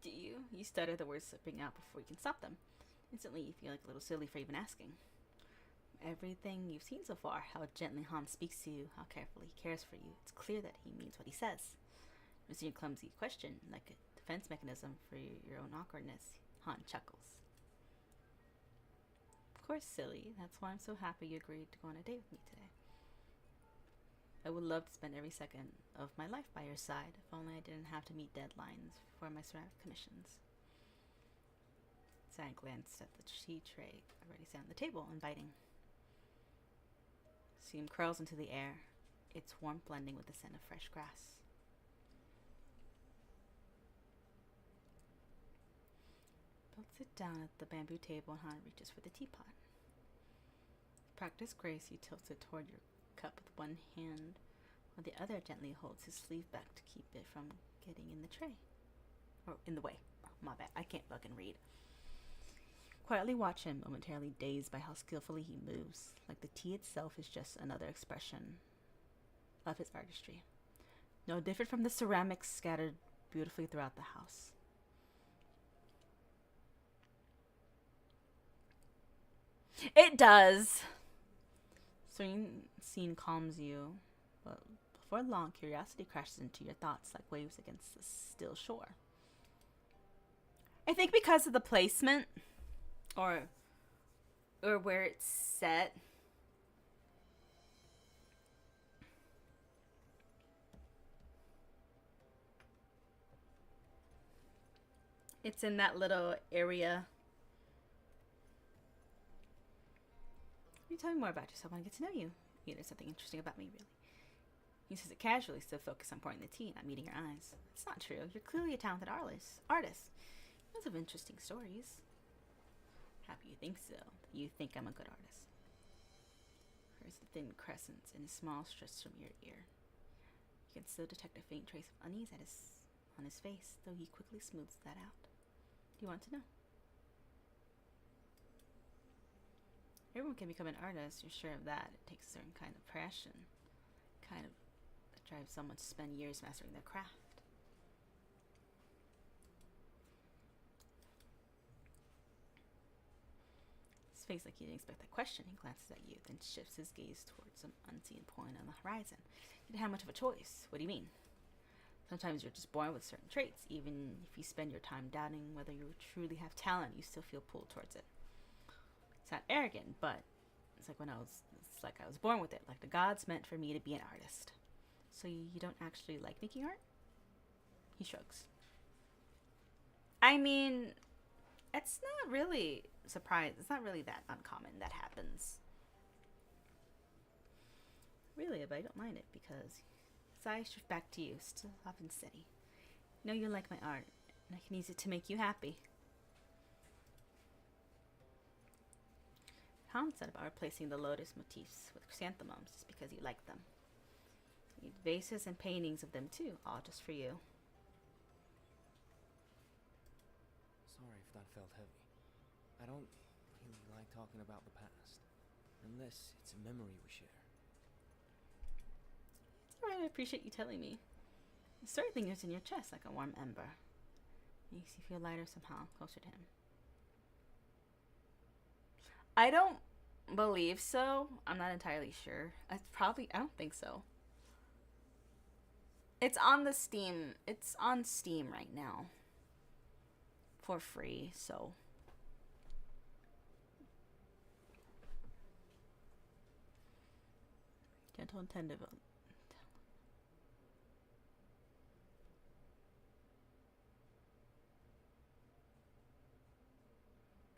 Do you? You stutter, the words slipping out before you can stop them. Instantly, you feel like a little silly for even asking. Everything you've seen so far, how gently Han speaks to you, how carefully he cares for you, it's clear that he means what he says. It's your clumsy question, like a defense mechanism for your own awkwardness. Han chuckles. Of course, silly. That's why I'm so happy you agreed to go on a date with me today. I would love to spend every second of my life by your side, if only I didn't have to meet deadlines for my ceramic commissions. Zan glanced at the tea tray already set on the table, inviting. Steam curls into the air, its warmth blending with the scent of fresh grass. Both sit down at the bamboo table and Han reaches for the teapot. With practiced grace, he tilts it toward your cup with one hand, while the other gently holds his sleeve back to keep it from getting in the tray. Or in the way. Oh, my bad. I can't fucking read. Quietly watch him, momentarily dazed by how skillfully he moves, like the tea itself is just another expression of his artistry. No different from the ceramics scattered beautifully throughout the house. It does. Serene scene calms you, but before long, curiosity crashes into your thoughts like waves against the still shore. I think because of the placement, or where it's set, it's in that little area. You tell me more about yourself. I want to get to know you. Yeah, there's something interesting about me, really. He says it casually, still focused on pouring the tea, not meeting your eyes. It's not true. You're clearly a talented artist. You have interesting stories. Happy you think so. You think I'm a good artist. There's the thin crescents and a small stretch from your ear. You can still detect a faint trace of unease on his face, though he quickly smooths that out. Do you want to know? Everyone can become an artist, you're sure of that. It takes a certain kind of passion, kind of drives someone to spend years mastering their craft. His face like he didn't expect that question. He glances at you, then shifts his gaze towards some unseen point on the horizon. You didn't have much of a choice. What do you mean? Sometimes you're just born with certain traits. Even if you spend your time doubting whether you truly have talent, you still feel pulled towards it. It's not arrogant, but it's like I was born with it. Like the gods meant for me to be an artist. So you don't actually like making art? He shrugs. I mean, it's not really surprising. It's not really that uncommon that happens. Really, but I don't mind it because his eyes shift back to you, still up and steady. I know you like my art, and I can use it to make you happy. Tom said about replacing the lotus motifs with chrysanthemums just because you like them. You need vases and paintings of them too, all just for you. Sorry if that felt heavy. I don't really like talking about the past, unless it's a memory we share. It's alright, I appreciate you telling me. The story lingers in your chest like a warm ember. It makes you feel lighter somehow, closer to him. I don't believe so. I'm not entirely sure. I don't think so. It's on Steam. It's on Steam right now. For free, so. Gentle and tender.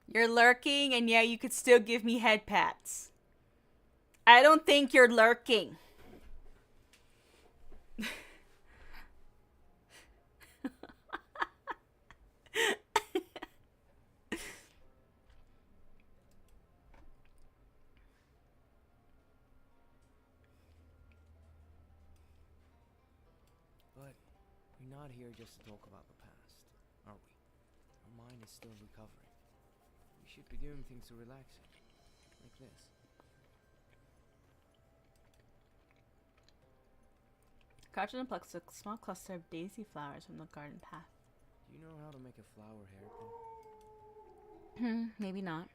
You're lurking, and yeah, you could still give me head pats. I don't think you're lurking. But we're not here just to talk about the past, are we? Our mind is still recovering. We should be doing things to relax it, like this. Cartridge plucks a small cluster of daisy flowers from the garden path. Do you know how to make a flower hairpin? Maybe not.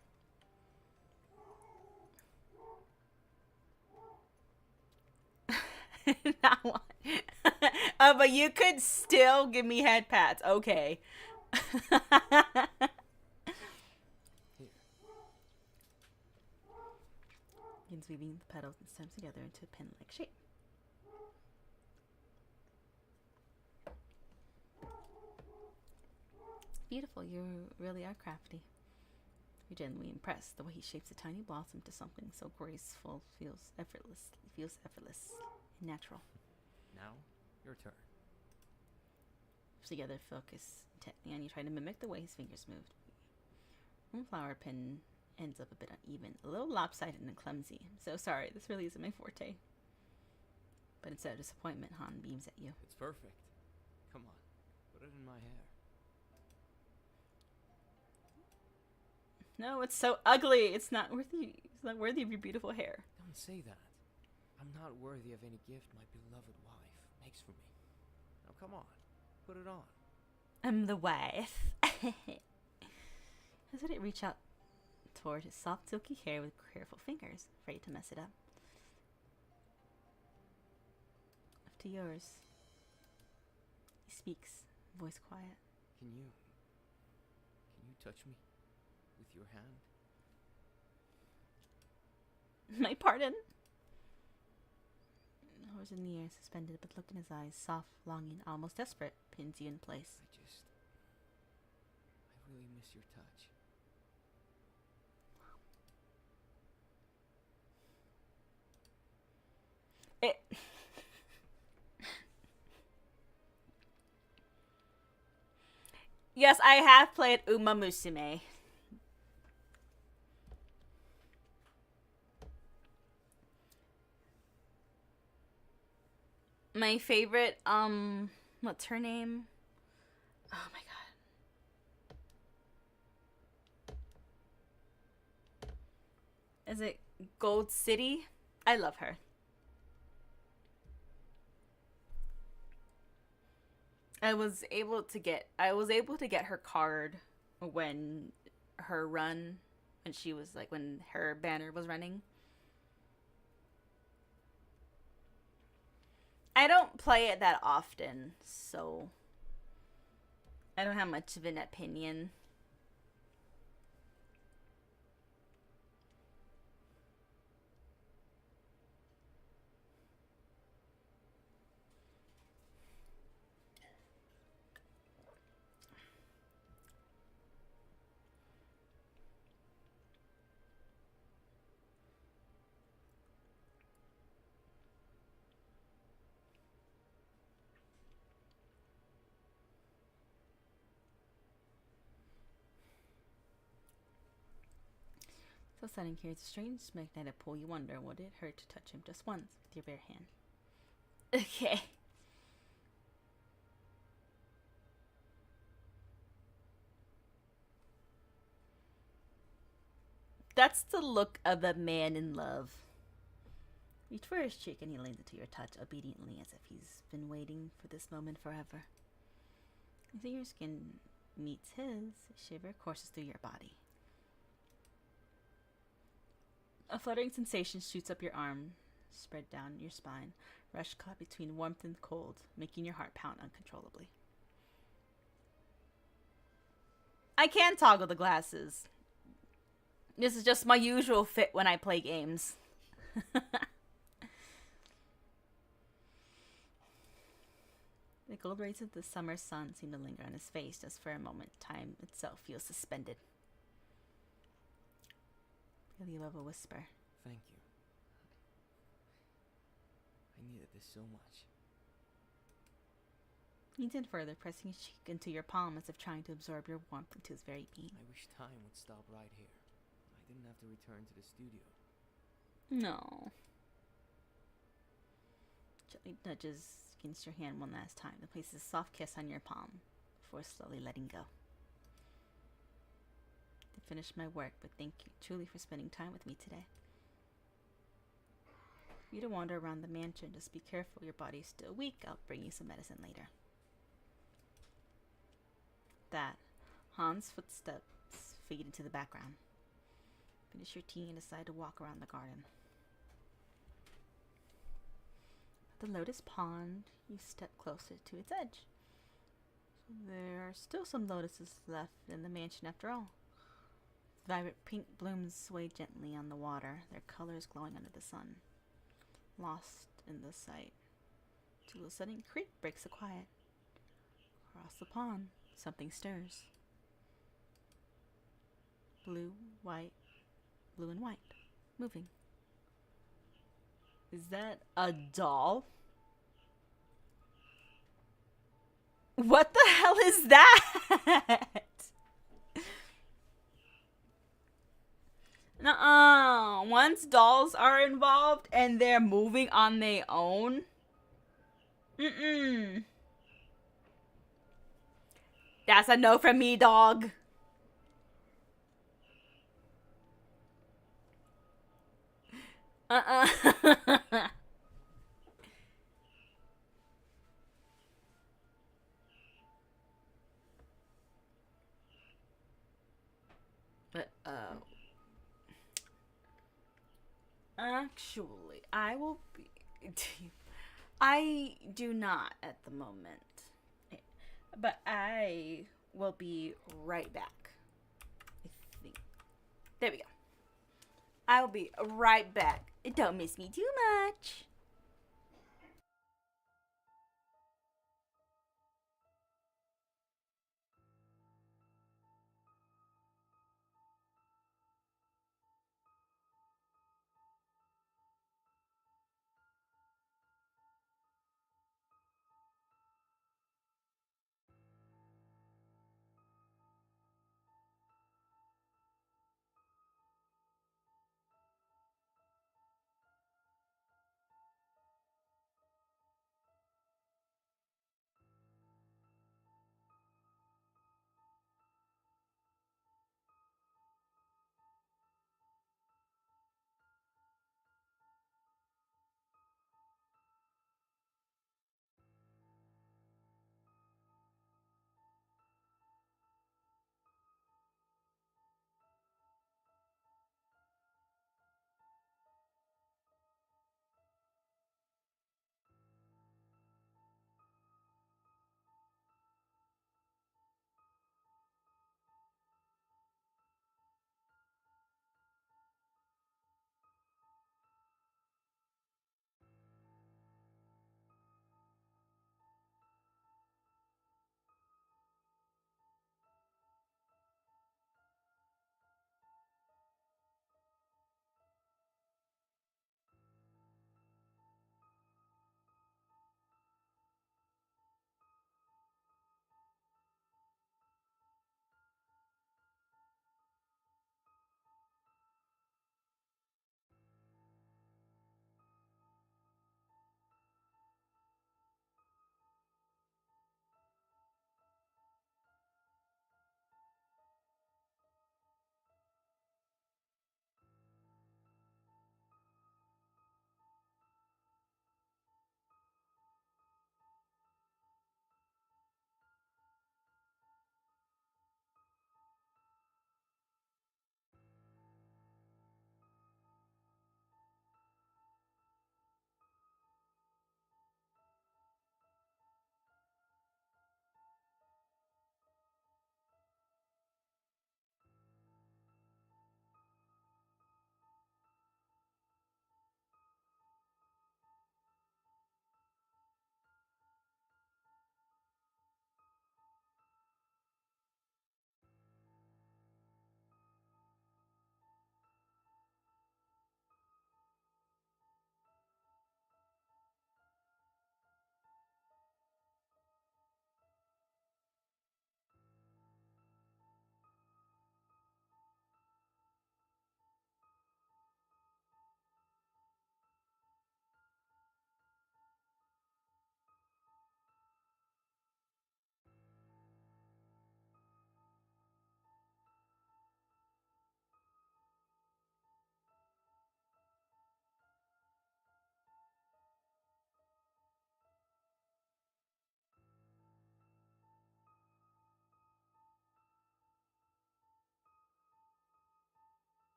Not one. But you could still give me head pats. Okay. Begins weaving the petals and stems together into a pin-like shape. It's beautiful. You really are crafty. You're genuinely impressed. The way he shapes a tiny blossom to something so graceful feels effortless. It feels effortless and natural. Now, your turn. Together, focus intently on you, trying to mimic the way his fingers moved. One flower pin ends up a bit uneven, a little lopsided and clumsy. I'm so sorry, this really isn't my forte. But instead of disappointment, Han beams at you. It's perfect. Come on, put it in my hair. No, it's so ugly. It's not worthy. It's not worthy of your beautiful hair. Don't say that. I'm not worthy of any gift my beloved wife makes for me. Now come on, put it on. I'm the wife. How did it reach out toward his soft, silky hair with careful fingers, afraid to mess it up? Up to yours. He speaks, voice quiet. Can you touch me with your hand? My pardon? Horse in the air, suspended, but look in his eyes, soft, longing, almost desperate, pins you in place. I really miss your touch. Yes, I have played Uma Musume. My favorite, what's her name? Oh my god. Is it Gold City? I love her. I was able to get her card when her run when she was like when her banner was running. I don't play it that often, so I don't have much of an opinion. So sudden carries a strange magnetic pull. You wonder, would it hurt to touch him just once with your bare hand? Okay. That's the look of a man in love. Reach for his cheek and he leans into your touch obediently as if he's been waiting for this moment forever. As your skin meets his, a shiver courses through your body. A fluttering sensation shoots up your arm, spread down your spine, rush caught between warmth and cold, making your heart pound uncontrollably. I can toggle the glasses. This is just my usual fit when I play games. The gold rays of the summer sun seem to linger on his face just for a moment. Time itself feels suspended. Feel you love a whisper. Thank you. I needed this so much. He leans in further, pressing his cheek into your palm as if trying to absorb your warmth into his very being. I wish time would stop right here. I didn't have to return to the studio. No. Gently nudges against your hand one last time, then places a soft kiss on your palm before slowly letting go. To finish my work, but thank you truly for spending time with me today. For you to wander around the mansion, just be careful, your body's still weak. I'll bring you some medicine later. That Hans' footsteps fade into the background. Finish your tea and decide to walk around the garden. At the lotus pond, you step closer to its edge. So there are still some lotuses left in the mansion after all. Vibrant pink blooms sway gently on the water, their colors glowing under the sun. Lost in the sight, till a sudden creak breaks the quiet. Across the pond, something stirs. Blue and white, moving. Is that a doll? What the hell is that? Nuh-uh. Once dolls are involved and they're moving on their own. That's a no from me, dog. But, actually, I will be... I do not at the moment. But I will be right back. I think. There we go. I will be right back. Don't miss me too much.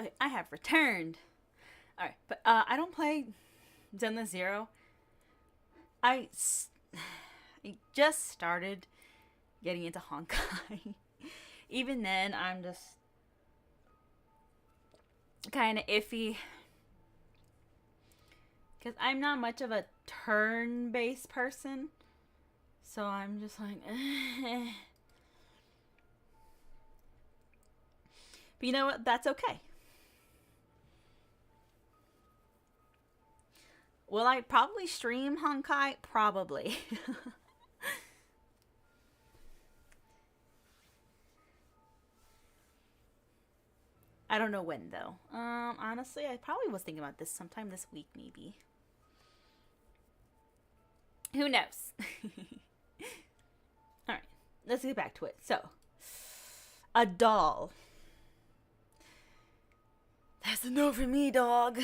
Okay, I have returned. Alright, but I don't play Zenless Zero. I just started getting into Honkai. Even then, I'm just kind of iffy. Because I'm not much of a turn-based person. So I'm just like, eh. But you know what? That's okay. Will I probably stream Honkai? Probably. I don't know when though. Honestly, I probably was thinking about this sometime this week, maybe. Who knows? Alright, let's get back to it. So, a doll. That's a no for me, dog.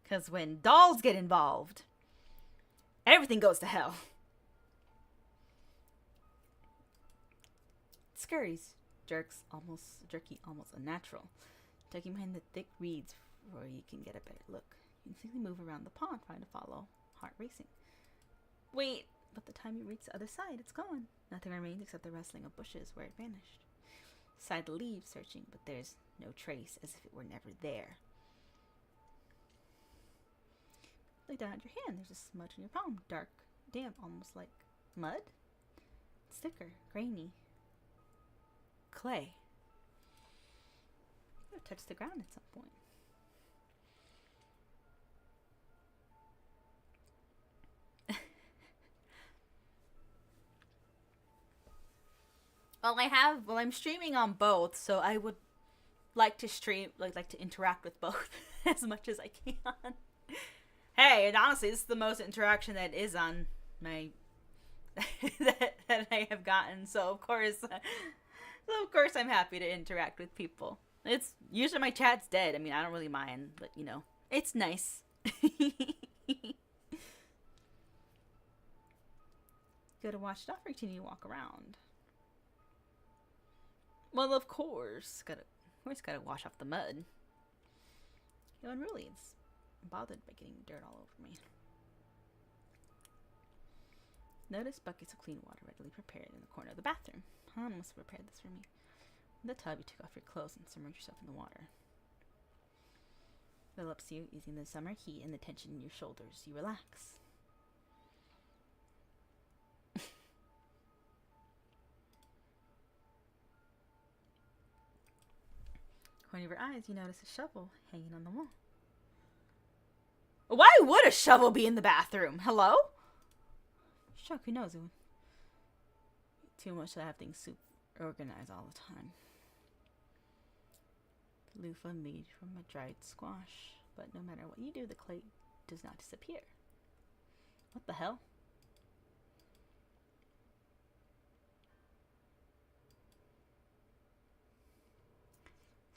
Because when dolls get involved, everything goes to hell. Scurries, jerky, almost unnatural. Ducking behind the thick reeds where you can get a better look. You can simply move around the pond trying to follow, heart racing. Wait, but the time you reach the other side, it's gone. Nothing remains except the rustling of bushes where it vanished. Side the leaves, searching, but there's no trace, as if it were never there. Look down at your hand. There's a smudge in your palm. Dark, damp, almost like mud. It's thicker, grainy. Clay. You'll touch the ground at some point. Well, I'm streaming on both, so I would like to like to interact with both as much as I can. Hey, and honestly, this is the most interaction that is on my that I have gotten. So of course I'm happy to interact with people. It's usually my chat's dead. I mean, I don't really mind, but you know, it's nice. Go to watch it off, or continue to walk around. Well, of course, gotta wash off the mud. You know, and really, it's bothered by getting dirt all over me. Notice buckets of clean water readily prepared in the corner of the bathroom. Han must have prepared this for me. In the tub, you take off your clothes and submerge yourself in the water. It helps you, easing the summer heat and the tension in your shoulders. You relax. Corner of your eyes, you notice a shovel hanging on the wall. Why would a shovel be in the bathroom? Hello? Shuck, who knows? Too much to have things super organized all the time. Loofah made from a dried squash. But no matter what you do, the clay does not disappear. What the hell?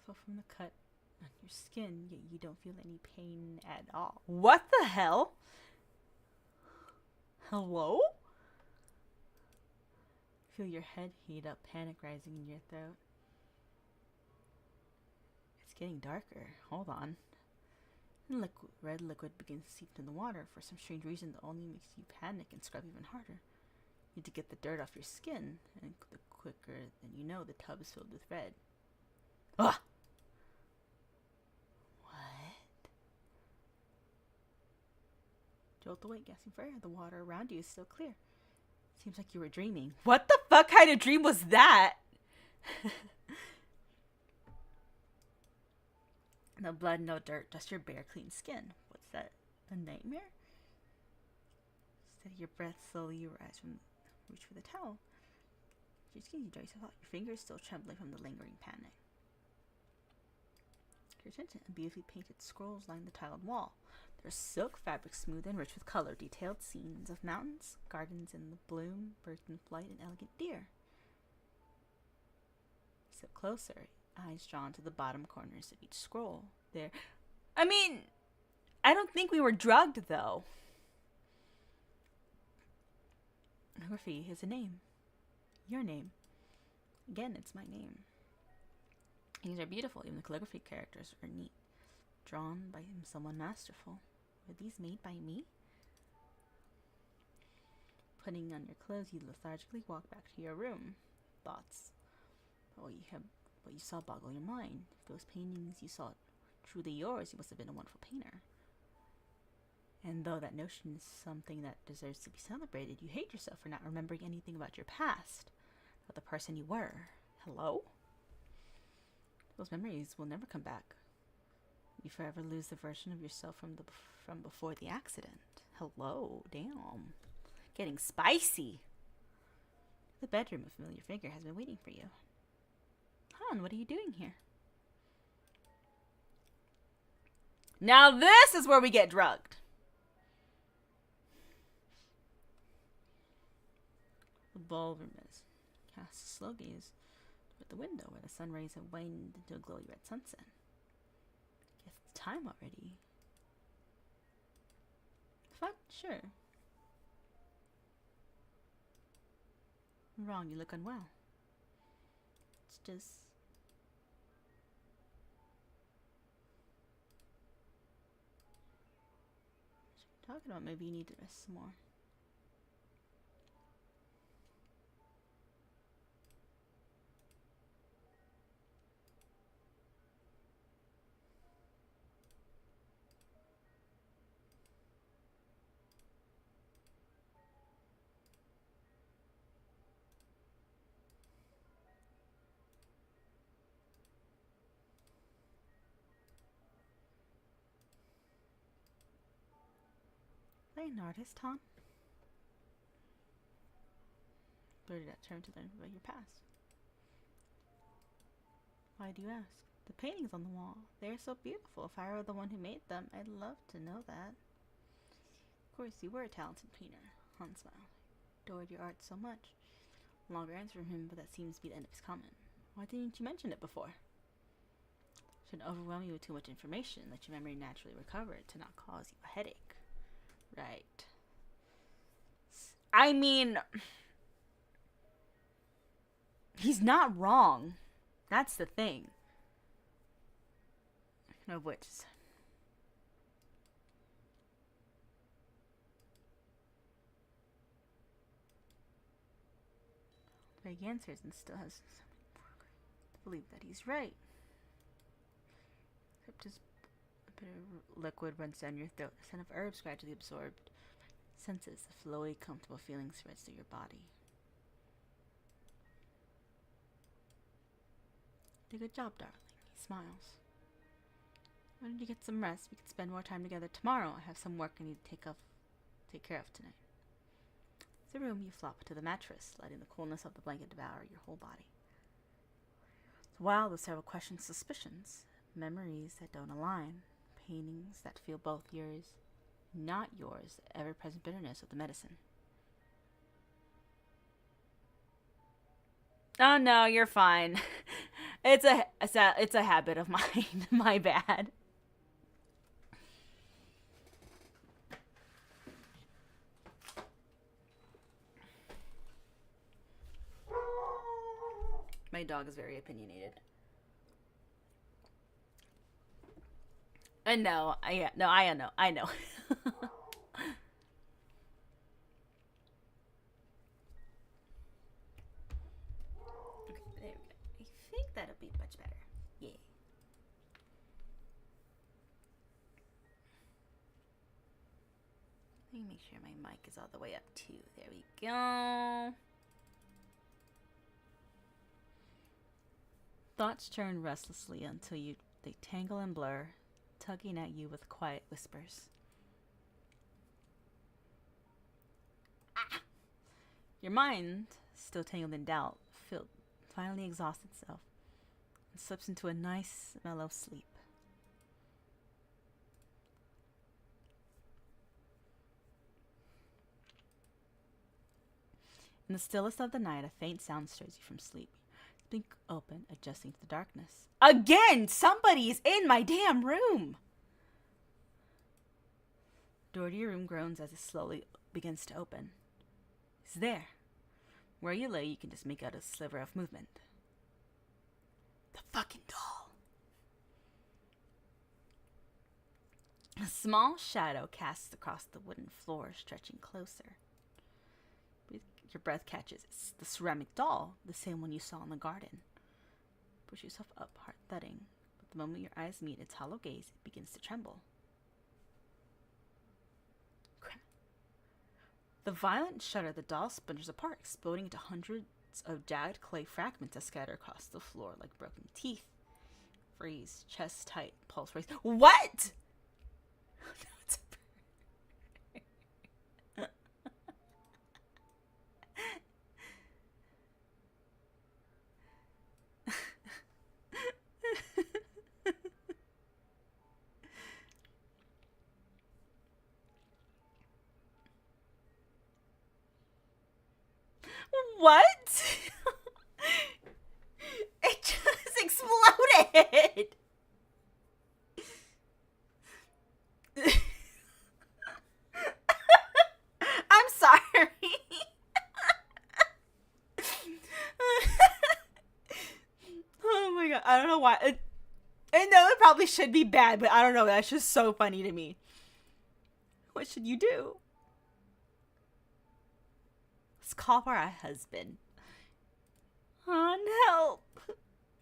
So from the cut on your skin, yet you don't feel any pain at all. What the hell? Hello? Feel your head heat up, panic rising in your throat. It's getting darker. Hold on. And red liquid begins to seep into the water. For some strange reason that only makes you panic and scrub even harder. You need to get the dirt off your skin, and the quicker than you know, the tub is filled with red. Ugh! Jolt awake, gasping for air. The water around you is still clear. Seems like you were dreaming. What the fuck kind of dream was that? No blood, no dirt, just your bare, clean skin. What's that? A nightmare? Steady your breath slowly. You rise from reach for the towel. Your skin, you dry yourself out. Your fingers still trembling from the lingering panic. Your attention, and beautifully painted scrolls line the tiled wall. Their silk fabric smooth and rich with color, detailed scenes of mountains, gardens in the bloom, birds in flight, and elegant deer. Step closer, eyes drawn to the bottom corners of each scroll. There. I mean, I don't think we were drugged, though. Graffiti is a name. Your name. Again, it's my name. Paintings are beautiful. Even the calligraphy characters are neat. Drawn by someone masterful. Were these made by me? Putting on your clothes, you lethargically walk back to your room. Thoughts. What you saw boggle your mind. If those paintings you saw truly yours, you must have been a wonderful painter. And though that notion is something that deserves to be celebrated, you hate yourself for not remembering anything about your past, about the person you were. Hello? Those memories will never come back. You forever lose the version of yourself from before the accident. Hello? Damn. Getting spicy. The bedroom, a familiar figure has been waiting for you. Han, what are you doing here? Now this is where we get drugged. The ballroom is. Cast a slow gaze toward the window where the sun rays have waned into a glowy red sunset. Guess it's time already. Fine, sure. Wrong, you look unwell. It's just... talking about maybe you need to rest some more. Play an artist, Tom? Where did that turn to learn about your past? Why do you ask? The paintings on the wall. They are so beautiful. If I were the one who made them, I'd love to know that. Of course, you were a talented painter. Han smiled. Adored your art so much. Longer answer from him, but that seems to be the end of his comment. Why didn't you mention it before? Shouldn't overwhelm you with too much information. Let your memory naturally recover to not cause you a headache. Right. I mean, he's not wrong. That's the thing. Of which. Vague answers and still has to believe that he's right. Except his bitter liquid runs down your throat. The scent of herbs gradually absorbed. Senses, the flowy, comfortable feeling spreads through your body. Did a good job, darling. He smiles. Why don't you get some rest? We could spend more time together tomorrow. I have some work I need to take care of tonight. In the room, you flop into the mattress, letting the coolness of the blanket devour your whole body. It's wild with several questions, suspicions, memories that don't align, paintings that feel both yours, not yours, the ever-present bitterness of the medicine. Oh no, you're fine. It's a habit of mine. My bad. My dog is very opinionated. And no, I know. Okay, there we go. I think that'll be much better. Yeah. Let me make sure my mic is all the way up too. There we go. Thoughts churn restlessly until they tangle and blur, tugging at you with quiet whispers. Ah! Your mind, still tangled in doubt, finally exhausts itself and slips into a nice, mellow sleep. In the stillest of the night, a faint sound stirs you from sleep. Blink open, adjusting to the darkness. Again! Somebody is in my damn room! Door to your room groans as it slowly begins to open. It's there. Where you lay, you can just make out a sliver of movement. The fucking doll. A small shadow casts across the wooden floor, stretching closer. Your breath catches. It's the ceramic doll, the same one you saw in the garden. Push yourself up, heart thudding. But the moment your eyes meet its hollow gaze, it begins to tremble. Crap. The violent shudder, the doll splinters apart, exploding into hundreds of jagged clay fragments that scatter across the floor like broken teeth. Freeze, chest tight, pulse race. What? What? It just exploded. I'm sorry. Oh my god. I don't know why. I know it probably should be bad, but I don't know. That's just so funny to me. What should you do? Let's call for our husband. On help.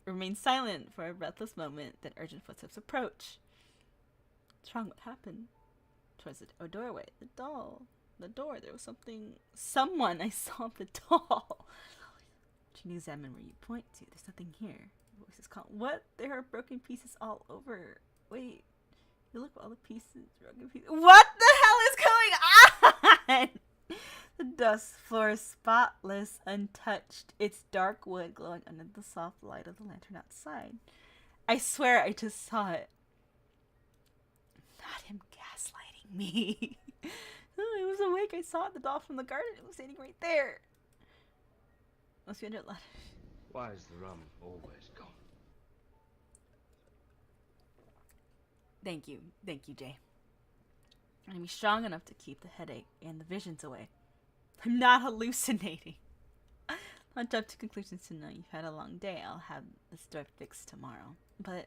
Remain silent for a breathless moment, then urgent footsteps approach. What's wrong? What happened? Towards a doorway. The doll. The door. There was something. Someone. I saw the doll. Can you examine where you point to? There's nothing here. The voice is calling. What? There are broken pieces all over. Wait. You look at all the pieces. Broken pieces. What the hell is going on? The dust floor is spotless, untouched, its dark wood glowing under the soft light of the lantern outside. I swear I just saw it. Not him gaslighting me. I was awake. I saw the doll from the garden. It was standing right there. Must be under a ladder. Why is the rum always gone? Thank you, Jay. I'm strong enough to keep the headache and the visions away. I'm not hallucinating. I'll jump to conclusions tonight. You've had a long day. I'll have this door fixed tomorrow. But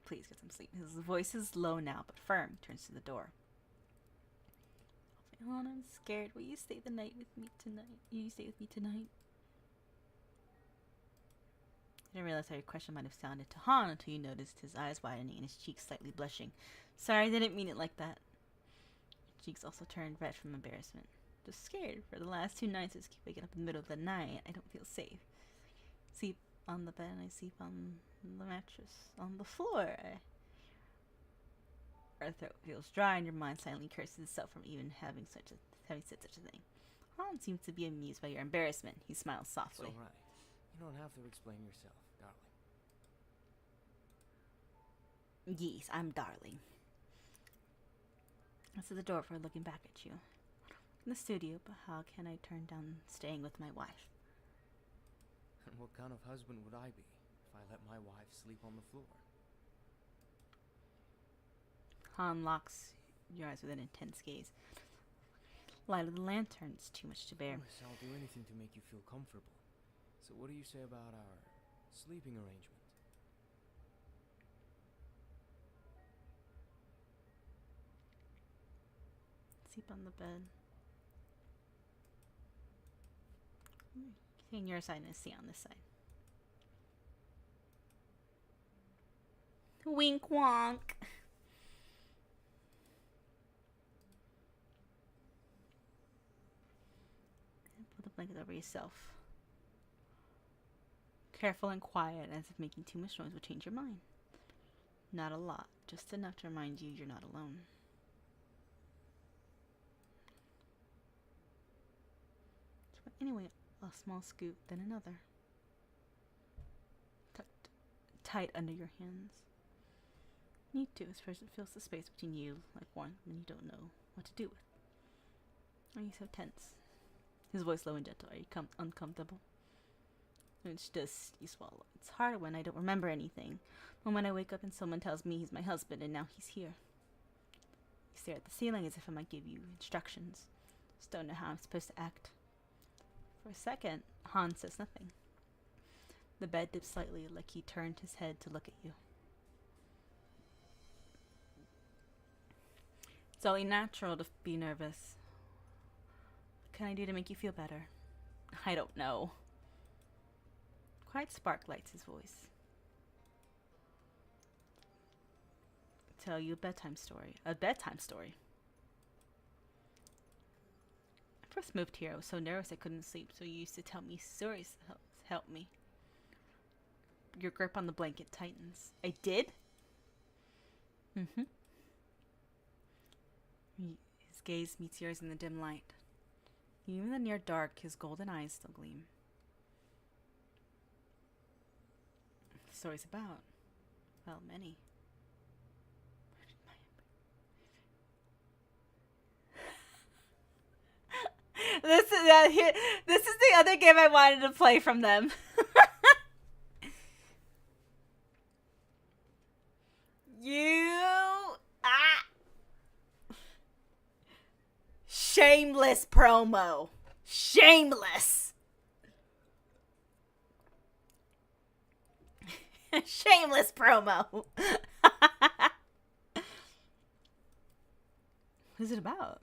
please get some sleep. His voice is low now, but firm. Turns to the door. Oh, I'm scared. Will you stay the night with me tonight? Will you stay with me tonight? I didn't realize how your question might have sounded to Han until you noticed his eyes widening and his cheeks slightly blushing. Sorry, I didn't mean it like that. Cheeks also turned red from embarrassment. Just scared. For the last 2 nights, I just keep waking up in the middle of the night. I don't feel safe. Sleep on the bed and I sleep on the mattress on the floor. Our throat feels dry and your mind silently curses itself from even having said such a thing. Han seems to be amused by your embarrassment. He smiles softly. It's alright. You don't have to explain yourself, darling. Yes, I'm darling. That's at the door for looking back at you. In the studio, but how can I turn down staying with my wife? And what kind of husband would I be if I let my wife sleep on the floor? Han locks your eyes with an intense gaze. Light of the lantern is too much to bear. Yes, I'll do anything to make you feel comfortable. So what do you say about our sleeping arrangement? Sleep on the bed. Stay on your side and stay on this side. Wink wonk. Put the blanket over yourself. Careful and quiet, as if making too much noise will change your mind. Not a lot, just enough to remind you you're not alone. But anyway, a small scoop, then another. Tucked tight under your hands. Need to, as first it fills the space between you like one when you don't know what to do with. Are you so tense? His voice low and gentle. Are you uncomfortable? It's just, you swallow. It's hard when I don't remember anything. When I wake up and someone tells me he's my husband and now he's here. You stare at the ceiling as if I might give you instructions. Just don't know how I'm supposed to act. For a second, Han says nothing. The bed dipped slightly, like he turned his head to look at you. It's only natural to be nervous. What can I do to make you feel better? I don't know. Quiet spark lights his voice. Tell you a bedtime story. A bedtime story. I first moved here. I was so nervous I couldn't sleep, so you used to tell me stories to help me. Your grip on the blanket tightens. I did? Mm-hmm. His gaze meets yours in the dim light. Even in the near dark, his golden eyes still gleam. The story's about? Well, many. This is the other game I wanted to play from them. Shameless promo. Shameless. Shameless promo. What is it about?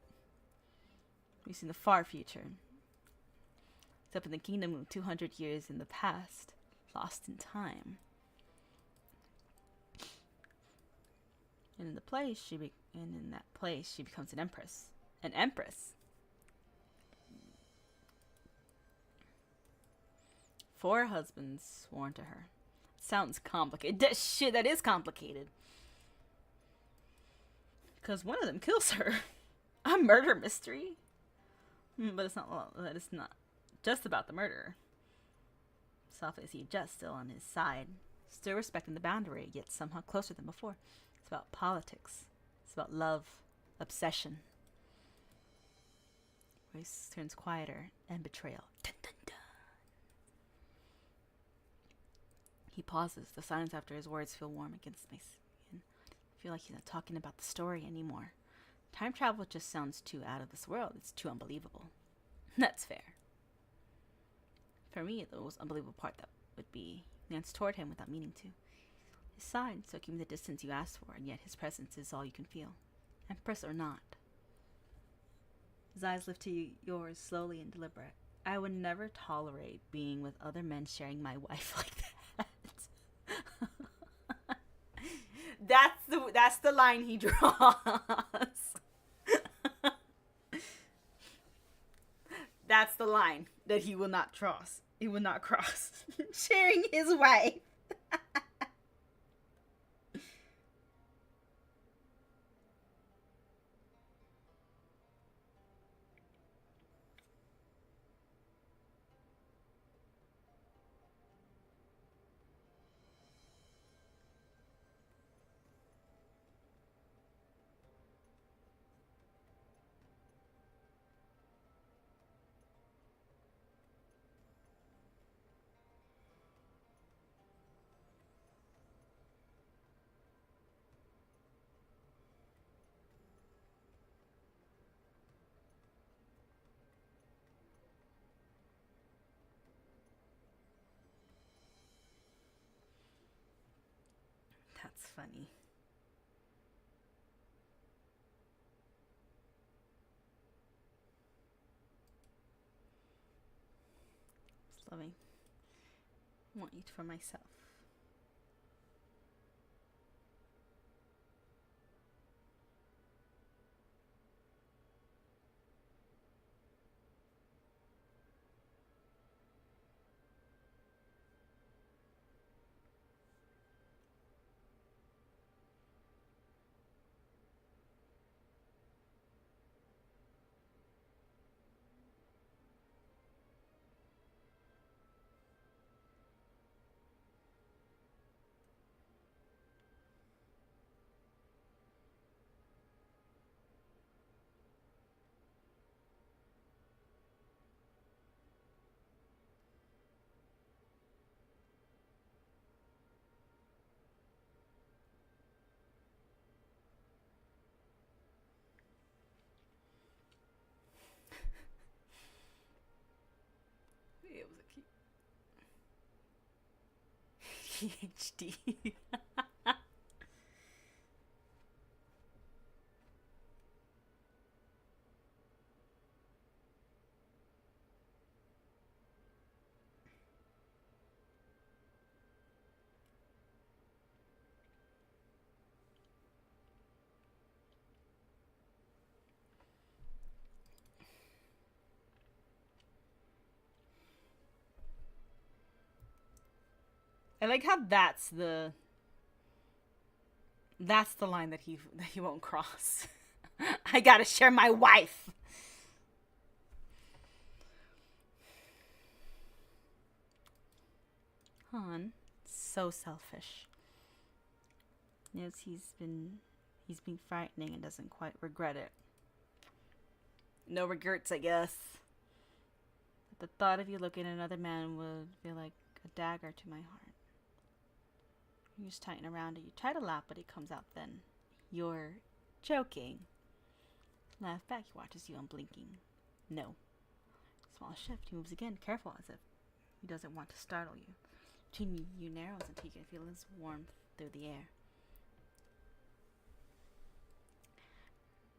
We see the far future. It's up in the kingdom of 200 years in the past, lost in time. And in that place, she becomes an empress. An empress. 4 husbands sworn to her. Sounds complicated. That is complicated. Because one of them kills her. A murder mystery. But it's not. That is not just about the murderer. Softly see just still on his side, still respecting the boundary, yet somehow closer than before. It's about politics. It's about love, obsession. Voice turns quieter, and betrayal. Dun, dun, dun. He pauses. The silence after his words feel warm against my skin. I feel like he's not talking about the story anymore. Time travel just sounds too out of this world. It's too unbelievable. That's fair. For me, the most unbelievable part that would be glanced toward him without meaning to. His side, soaking the distance you asked for, and yet his presence is all you can feel. Empress or not. His eyes lift to yours slowly and deliberate. I would never tolerate being with other men sharing my wife like that. That's the line he draws. That's the line that he will not cross. He will not cross. Sharing his wife. That's funny. Just loving. I want you for myself. PhD. I like how that's the line that he won't cross. I gotta share my wife. Han, so selfish. Knows he's been frightening and doesn't quite regret it. No regrets, I guess. But the thought of you looking at another man would feel like a dagger to my heart. You just tighten around it. You try to laugh, but it comes out then. You're joking. Laugh back. He watches you unblinking. No. Small shift. He moves again, careful, as if he doesn't want to startle you. Between you narrows until you can feel his warmth through the air.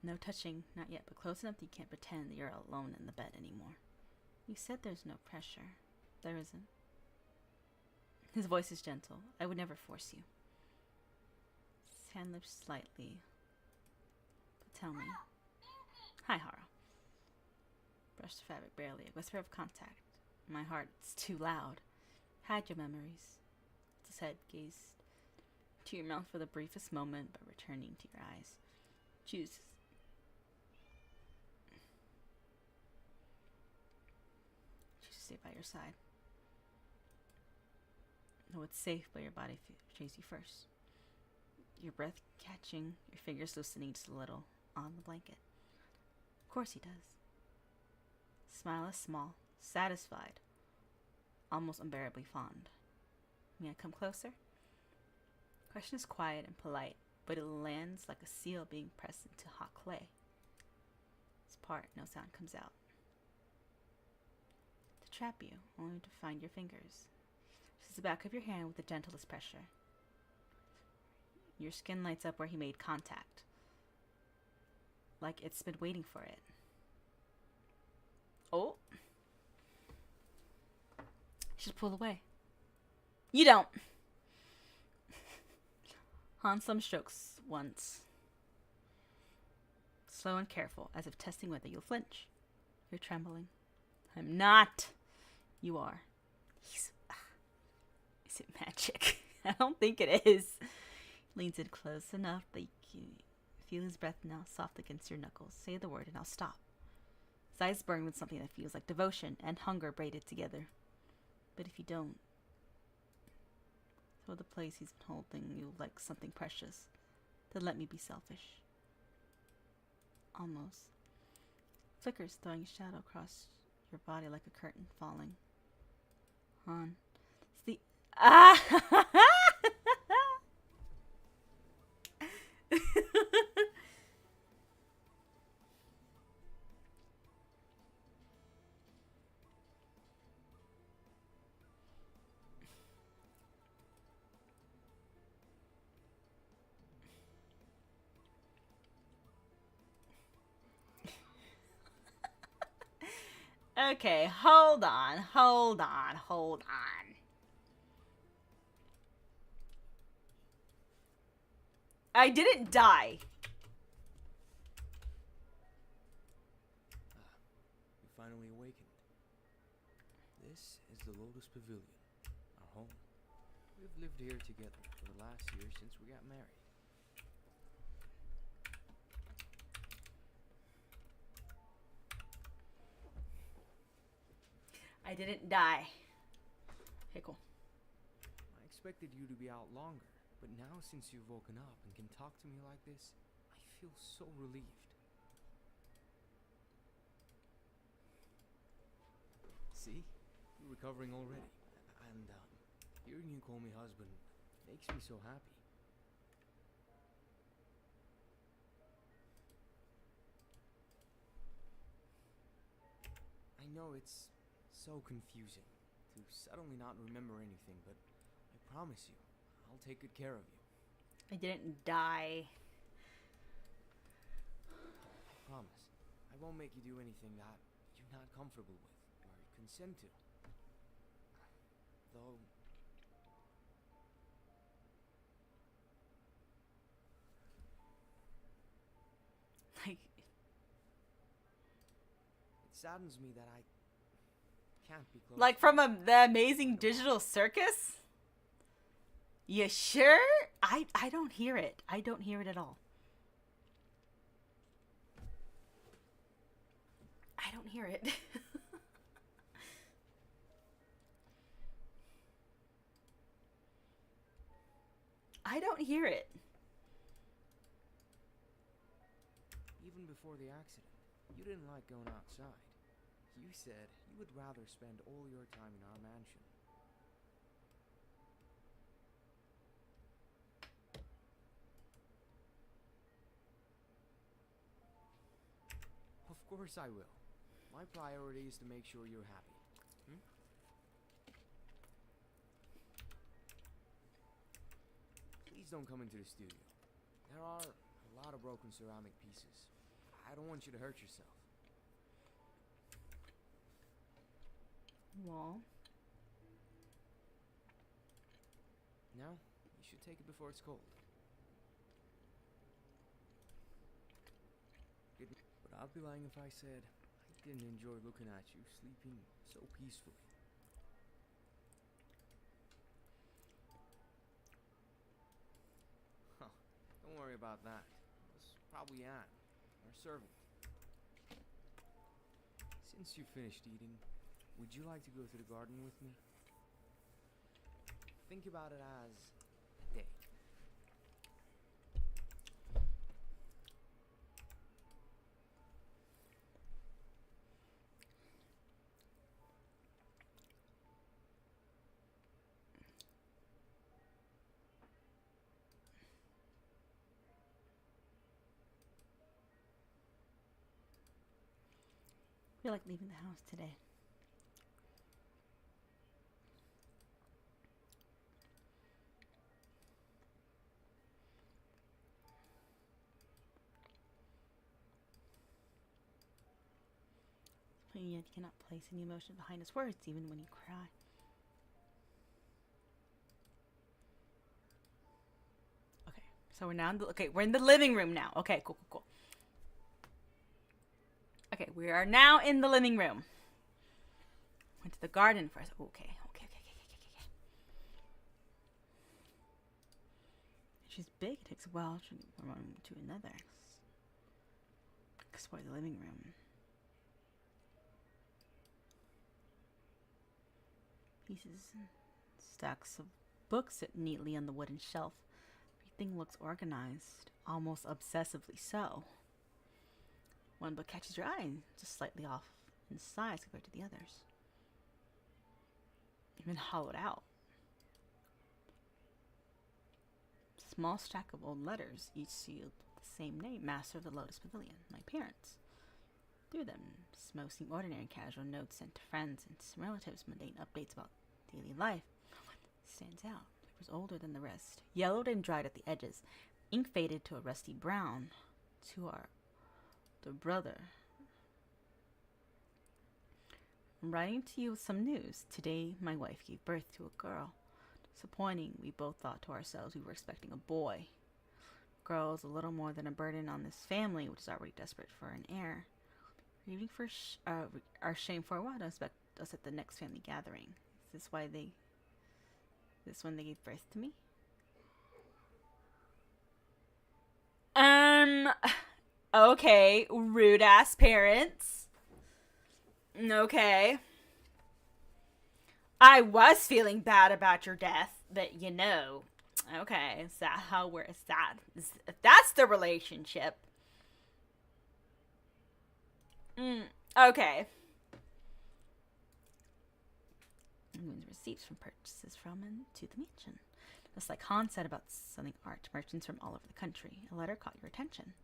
No touching, not yet, but close enough that you can't pretend that you're alone in the bed anymore. You said there's no pressure. There isn't. His voice is gentle. I would never force you. His hand lifts slightly. But tell me. Hi, Hara. Brush the fabric barely. A whisper of contact. My heart's too loud. Hide your memories. His head gazed to your mouth for the briefest moment, but returning to your eyes. Choose. Choose to stay by your side. No, it's safe, but your body betrays you first. Your breath catching, your fingers loosening just a little on the blanket. Of course he does. Smile is small, satisfied, almost unbearably fond. May I come closer? Question is quiet and polite, but it lands like a seal being pressed into hot clay. It's part, no sound comes out. To trap you, only to find your fingers. Just the back of your hand with the gentlest pressure. Your skin lights up where he made contact. Like it's been waiting for it. Oh. Should pull away. You don't. Han some strokes once. Slow and careful, as if testing whether you'll flinch. You're trembling. I'm not. You are. Is it magic? I don't think it is. Leans in close enough that you can feel his breath now soft against your knuckles. Say the word and I'll stop. His eyes burn with something that feels like devotion and hunger braided together. But if you don't, throw the place he's been holding you like something precious. Then let me be selfish. Almost. Flickers, throwing a shadow across your body like a curtain falling. Han. It's the... Ah! Okay, hold on. I didn't die. You finally awakened. This is the Lotus Pavilion, our home. We've lived here together for the last year since we got married. I didn't die. Okay, cool. I expected you to be out longer, but now since you've woken up and can talk to me like this, I feel so relieved. See? You're recovering already. And, hearing you call me husband makes me so happy. I know it's so confusing to suddenly not remember anything, but I promise you, I'll take good care of you. I didn't die. I promise. I won't make you do anything that you're not comfortable with or consent to. Though... Like, it saddens me that I can't be close. like from the Amazing Digital Circus? You sure? I don't hear it. I don't hear it at all. I don't hear it. I don't hear it. Even before the accident, you didn't like going outside. You said you would rather spend all your time in our mansion. Of course I will. My priority is to make sure you're happy. Please don't come into the studio. There are a lot of broken ceramic pieces. I don't want you to hurt yourself. Well, Now, you should take it before it's cold. But I'd be lying if I said I didn't enjoy looking at you sleeping so peacefully. Huh, don't worry about that. It was probably Anne, our servant. Since you finished eating, would you like to go to the garden with me? Think about it as a date. I feel like leaving the house today. And yet you cannot place any emotion behind his words, even when you cry. Okay, so we're now in the, we're in the living room now. Okay, cool. Okay, we are now in the living room. Went to the garden first. Okay. She's big. It takes a while to go from one to another. Explore the living room. Pieces and stacks of books sit neatly on the wooden shelf. Everything looks organized, almost obsessively so. One book catches your eye, just slightly off in size compared to the others. Even hollowed out. Small stack of old letters, each sealed with the same name, Master of the Lotus Pavilion, my parents. Through them, most seem ordinary casual notes sent to friends and some relatives, mundane updates about daily life. One stands out. It was older than the rest, yellowed and dried at the edges, ink faded to a rusty brown. To our brother. I'm writing to you with some news. Today, my wife gave birth to a girl. Disappointing, we both thought to ourselves we were expecting a boy. Girl is a little more than a burden on this family, which is already desperate for an heir. Grieving for our shame for a while to expect us at the next family gathering. Is this when they gave birth to me? Okay, rude ass parents. Okay. I was feeling bad about your death, but you know. Okay, is that how we're sad? If that's the relationship. Okay. Receipts from purchases from and to the mansion. Just like Han said about selling art to merchants from all over the country. A letter caught your attention.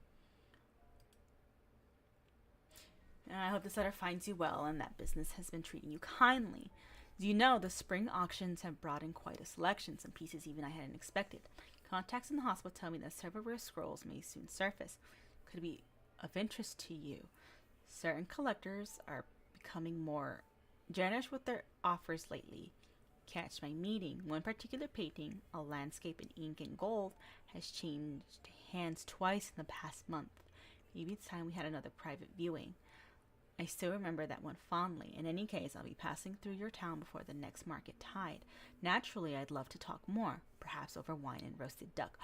And I hope this letter finds you well and that business has been treating you kindly. As you know, the spring auctions have brought in quite a selection, some pieces even I hadn't expected. Contacts in the hospital tell me that several rare scrolls may soon surface. Could be of interest to you. Certain collectors are becoming more generous with their offers lately. Catch my meeting. One particular painting, a landscape in ink and gold, has changed hands twice in the past month. Maybe it's time we had another private viewing. I still remember that one fondly. In any case, I'll be passing through your town before the next market tide. Naturally, I'd love to talk more, perhaps over wine and roasted duck.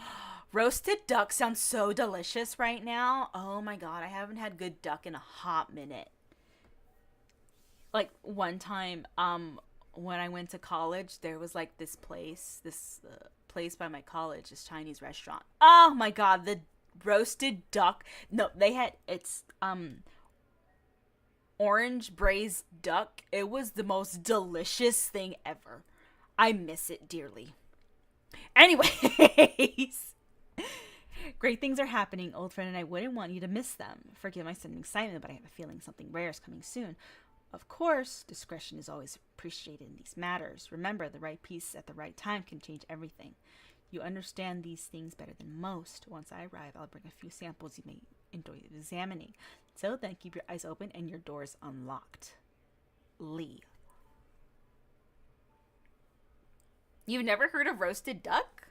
Roasted duck sounds so delicious right now. Oh my god, I haven't had good duck in a hot minute. Like one time, when I went to college, there was like this place by my college, this Chinese restaurant. Oh my god, the roasted duck. No, it's orange braised duck. It was the most delicious thing ever. I miss it dearly. Anyways, great things are happening, old friend, and I wouldn't want you to miss them. Forgive my sudden excitement, but I have a feeling something rare is coming soon. Of course, discretion is always appreciated in these matters. Remember, the right piece at the right time can change everything. You understand these things better than most. Once I arrive, I'll bring a few samples you may enjoy examining. So then, keep your eyes open and your doors unlocked. Lee. You've never heard of roasted duck?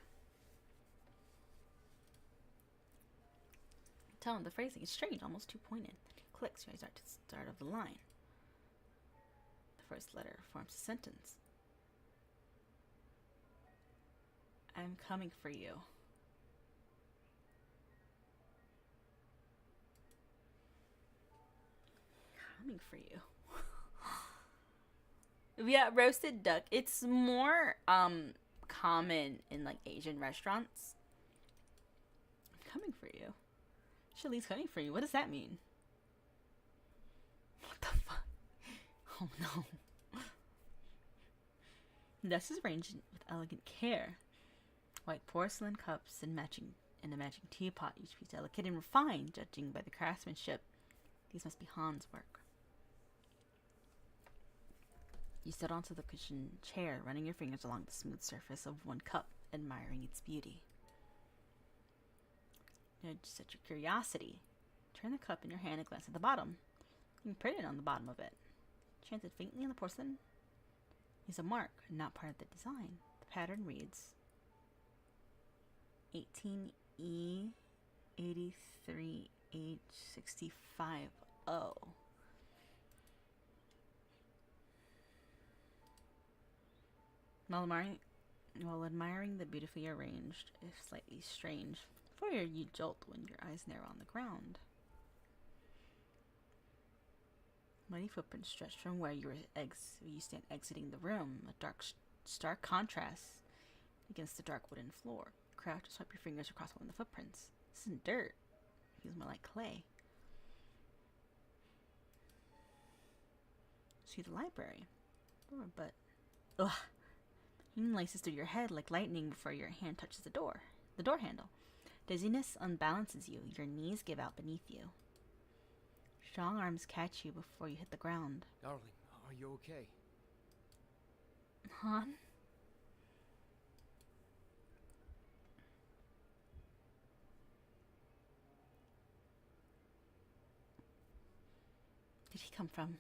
Tell him the phrasing is strange, almost too pointed. He clicks. Your eyes start to start of the line. The first letter forms a sentence. I'm coming for you. Coming for you. Yeah, roasted duck. It's more common in like Asian restaurants. I'm coming for you. Chili's coming for you. What does that mean? What the fuck? Oh no. This is arranged with elegant care. White porcelain cups and a matching teapot, each piece delicate and refined, judging by the craftsmanship. These must be Han's work. You sit onto the cushioned chair, running your fingers along the smooth surface of one cup, admiring its beauty. Now, just at your curiosity, turn the cup in your hand and glance at the bottom. You can print it on the bottom of it. Chanted faintly on the porcelain is a mark, not part of the design. The pattern reads 18E 83H65O. While admiring the beautifully arranged, if slightly strange, foyer, you jolt when your eyes narrow on the ground. Muddy footprints stretch from where you stand exiting the room, a stark contrast against the dark wooden floor. Crouch and swipe your fingers across one of the footprints. This isn't dirt. It feels more like clay. See the library. But ugh. Heat laces through your head like lightning before your hand touches the door handle. Dizziness unbalances you. Your knees give out beneath you. Strong arms catch you before you hit the ground. Darling, are you okay? Han? Did he come from?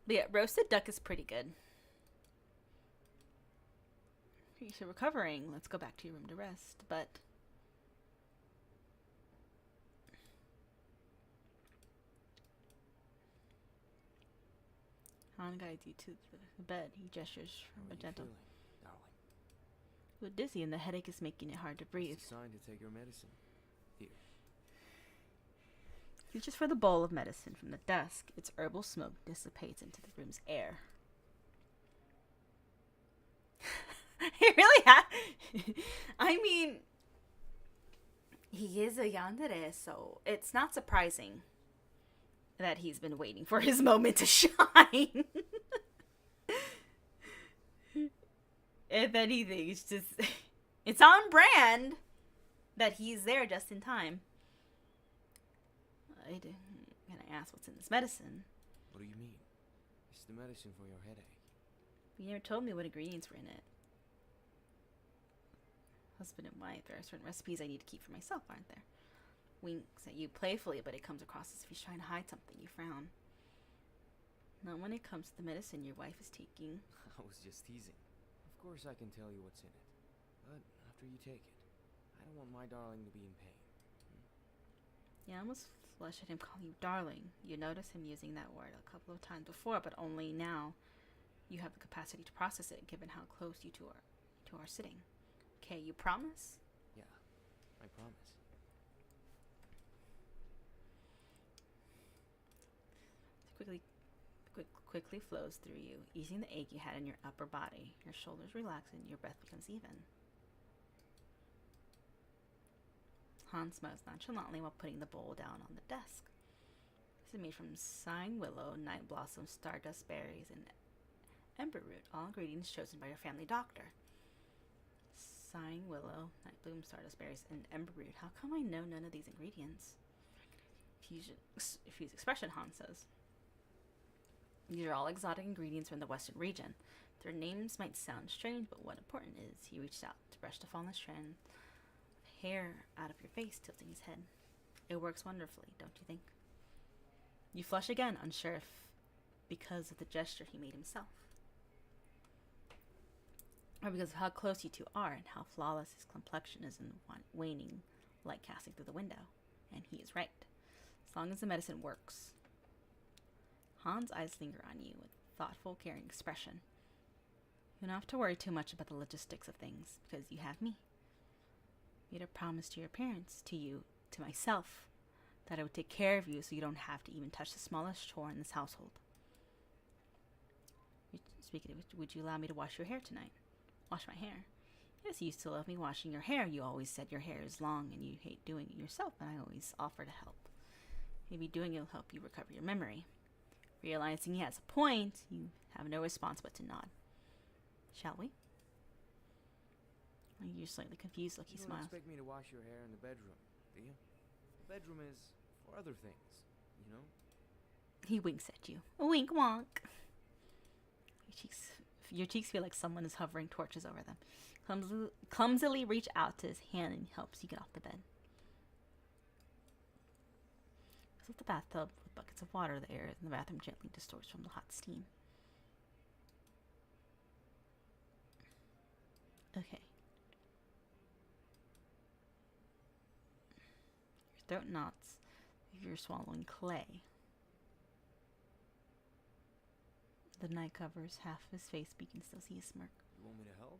But yeah, roasted duck is pretty good. You're recovering. Let's go back to your room to rest. But Han guides you to the bed. He gestures from a gentle. Darling? You're dizzy and the headache is making it hard to breathe. It's a sign to take your medicine. Here. He reaches for the bowl of medicine from the desk. Its herbal smoke dissipates into the room's air. He really I mean, he is a yandere, so it's not surprising that he's been waiting for his moment to shine. If anything, it's on brand that he's there just in time. I'm gonna ask what's in this medicine. What do you mean? It's the medicine for your headache. You never told me what ingredients were in it. Husband and wife, there are certain recipes I need to keep for myself, aren't there? Winks at you playfully, but it comes across as if he's trying to hide something. You frown. Not when it comes to the medicine your wife is taking. I was just teasing. Of course I can tell you what's in it. But after you take it, I don't want my darling to be in pain. You almost flush at him calling you darling. You notice him using that word a couple of times before, but only now you have the capacity to process it, given how close you two are sitting. Okay, you promise? Yeah, I promise. Quickly flows through you, easing the ache you had in your upper body. Your shoulders relax and your breath becomes even. Hans smiles nonchalantly while putting the bowl down on the desk. This is made from sighing willow, night blossom, stardust berries, and ember root, all ingredients chosen by your family doctor. Sighing willow, night bloom, stardust berries, and ember root. How come I know none of these ingredients? Fuse expression, Hans says. These are all exotic ingredients from the western region. Their names might sound strange, but what important is, he reached out to brush the fallen strand of hair out of your face, tilting his head. It works wonderfully, don't you think? You flush again, unsure if because of the gesture he made himself, or because of how close you two are and how flawless his complexion is in the waning light casting through the window. And he is right. As long as the medicine works. Hans' eyes linger on you with thoughtful, caring expression. You don't have to worry too much about the logistics of things, because you have me. You made a promise to your parents, to you, to myself, that I would take care of you so you don't have to even touch the smallest chore in this household. Speaking of which, would you allow me to wash your hair tonight? Wash my hair? Yes, you used to love me washing your hair. You always said your hair is long and you hate doing it yourself, and I always offer to help. Maybe doing it will help you recover your memory. Realizing he has a point, you have no response but to nod. Shall we? You're slightly confused, look, he You smiles. don't expect me to wash your hair in the bedroom, do you? The bedroom is for other things, you know? He winks at you. A wink wonk. Your cheeks feel like someone is hovering torches over them. Clumsily reach out to his hand and helps you get off the bed. With the bathtub with buckets of water, the air in the bathroom gently distorts from the hot steam. Okay. Your throat knots if you're swallowing clay. The night covers half of his face, but you can still see his smirk. You want me to help?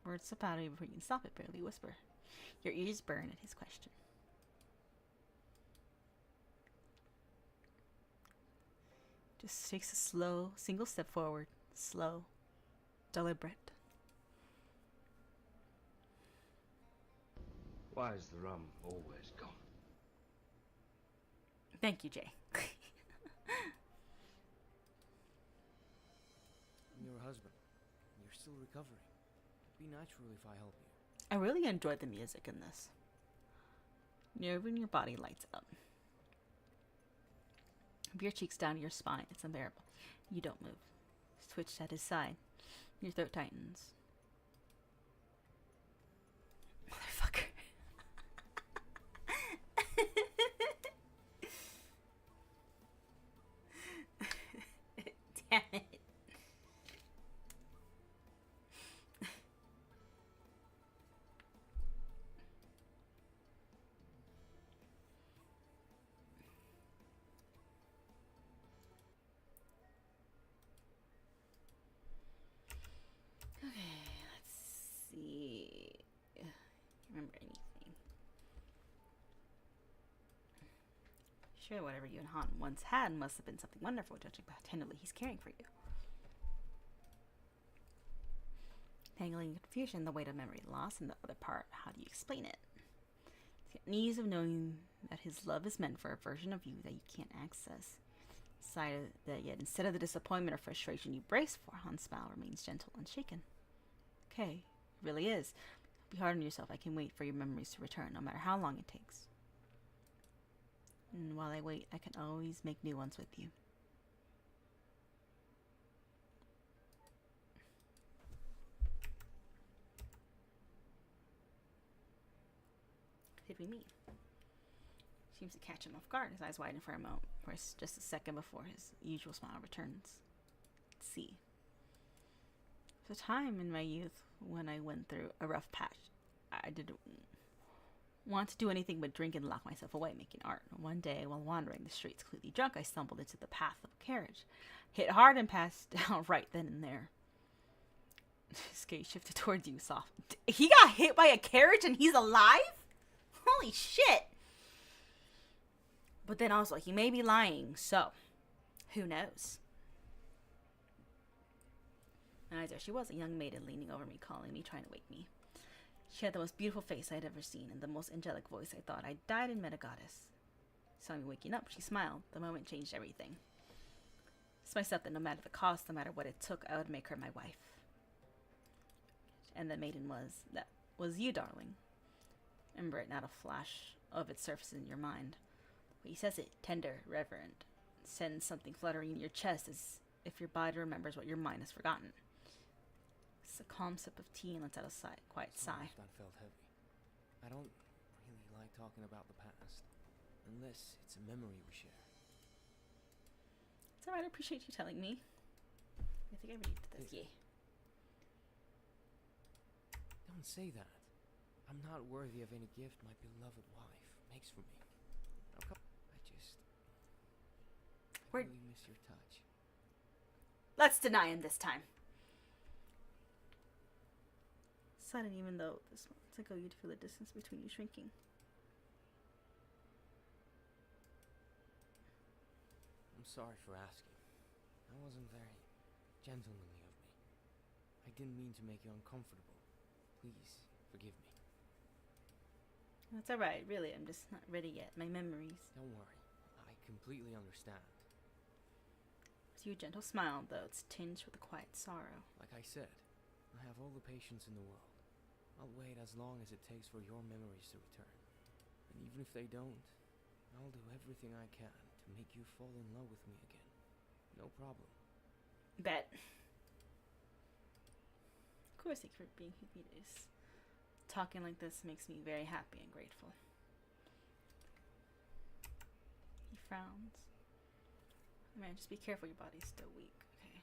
Words slip out of you before you can stop it, barely whisper. Your ears burn at his question. Just takes a slow, single step forward. Slow, deliberate. Why is the rum always gone? Thank you, Jay. I'm your husband. You're still recovering. It'd be natural if I help you. I really enjoyed the music in this. Even your body lights up. Up your cheeks down to your spine. It's unbearable. You don't move. Twitched at his side. Your throat tightens. Motherfucker. Damn it. Remember anything? Sure, whatever you and Han once had must have been something wonderful, judging by how tenderly he's caring for you. Tangling confusion, the weight of memory loss, and the other part, how do you explain it? The unease of knowing that his love is meant for a version of you that you can't access. Side that yet instead of the disappointment or frustration you brace for, Han's smile remains gentle and shaken. Okay, it really is. Be hard on yourself. I can wait for your memories to return, no matter how long it takes. And while I wait, I can always make new ones with you. Did we meet? Seems to catch him off guard. His eyes widen for a moment, for just a second before his usual smile returns. Let's see. There's a time in my youth when I went through a rough patch. I didn't want to do anything but drink and lock myself away making art. One day, while wandering the streets completely drunk, I stumbled into the path of a carriage, hit hard and passed out right then and there. His gaze shifted towards you soft. He got hit by a carriage and he's alive? Holy shit! But then also, he may be lying, so who knows? And there she was, a young maiden leaning over me, calling me, trying to wake me. She had the most beautiful face I had ever seen, and the most angelic voice. I thought I died and met a goddess. Saw me waking up, she smiled. The moment changed everything. It's myself that no matter the cost, no matter what it took, I would make her my wife. And the maiden was you, darling. Remember it, not a flash of its surface in your mind. He says it, tender, reverent, sends something fluttering in your chest as if your body remembers what your mind has forgotten. It's a calm sip of tea and lets out a quiet sigh. That felt heavy. I don't really like talking about the past, unless it's a memory we share. It's alright, I appreciate you telling me. I think I read this, yeah. Don't say that. I'm not worthy of any gift my beloved wife makes for me. How come? I really miss your touch. Let's deny him this time. Sudden, even though this months ago you'd feel the distance between you shrinking. I'm sorry for asking. That wasn't very gentlemanly of me. I didn't mean to make you uncomfortable. Please, forgive me. That's alright, really. I'm just not ready yet. My memories. Don't worry. I completely understand. It's your gentle smile, though it's tinged with a quiet sorrow. Like I said, I have all the patience in the world. I'll wait as long as it takes for your memories to return. And even if they don't, I'll do everything I can to make you fall in love with me again. No problem. Bet. Of course, thank you for being who he is. Talking like this makes me very happy and grateful. He frowns. Man, just be careful, your body's still weak. Okay.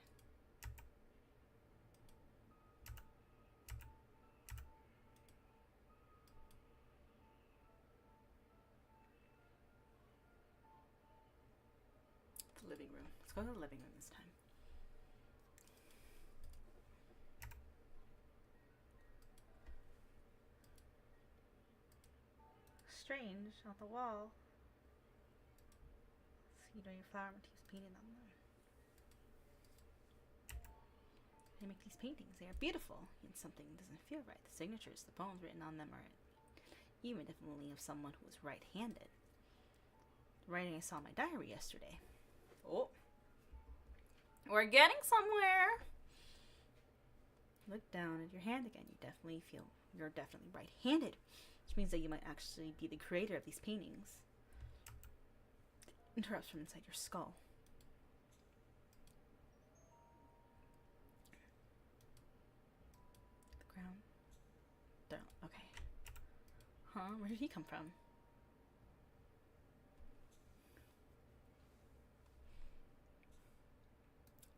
The living room. Let's go to the living room this time. Strange, on the wall. You know your flower motifs painted on them. They make these paintings. They are beautiful, and something doesn't feel right. The signatures, the poems written on them are even definitely of someone who was right-handed. The writing I saw in my diary yesterday. Oh, we're getting somewhere. Look down at your hand again. You definitely feel you're definitely right-handed, which means that you might actually be the creator of these paintings. Interrupts from inside your skull. The ground. Down. Okay. Huh? Where did he come from?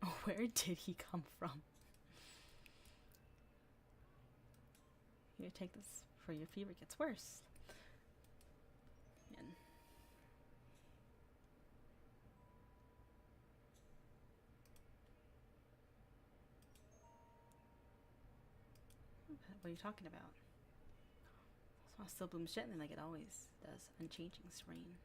Oh, where did he come from? You take this before your fever gets worse. And what are you talking about? Smile still blooms gently like it always does, unchanging, serene.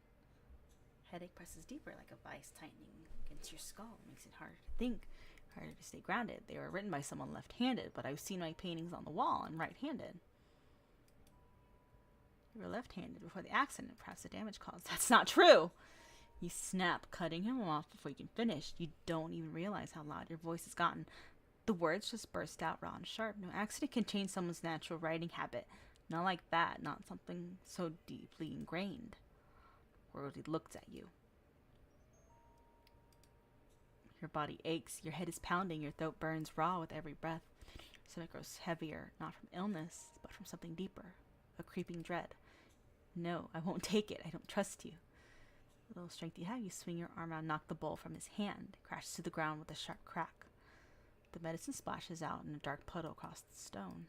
Headache presses deeper like a vice tightening against your skull. It makes it harder to think, harder to stay grounded. They were written by someone left-handed, but I've seen my paintings on the wall. I'm right-handed. You were left-handed before the accident, perhaps the damage caused. That's not true! You snap, cutting him off before you can finish. You don't even realize how loud your voice has gotten. The words just burst out raw and sharp. No accident can change someone's natural writing habit. Not like that. Not something so deeply ingrained. world, he looks at you. Your body aches, your head is pounding, your throat burns raw with every breath. Your stomach grows heavier, not from illness, but from something deeper, a creeping dread. No, I won't take it. I don't trust you. The little strength you have, you swing your arm out and knock the bowl from his hand. It crashes to the ground with a sharp crack. The medicine splashes out in a dark puddle across the stone.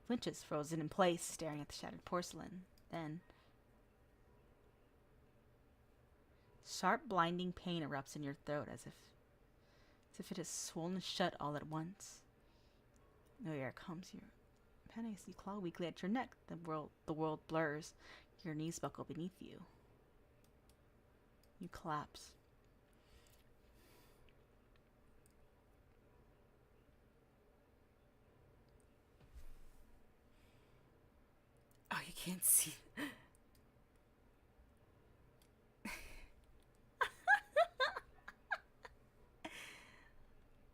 Flinches, frozen in place, staring at the shattered porcelain. Then, sharp, blinding pain erupts in your throat as if it has swollen shut all at once. No air comes. Your panics, you claw weakly at your neck. The world blurs. Your knees buckle beneath you. You collapse. Oh, you can't see.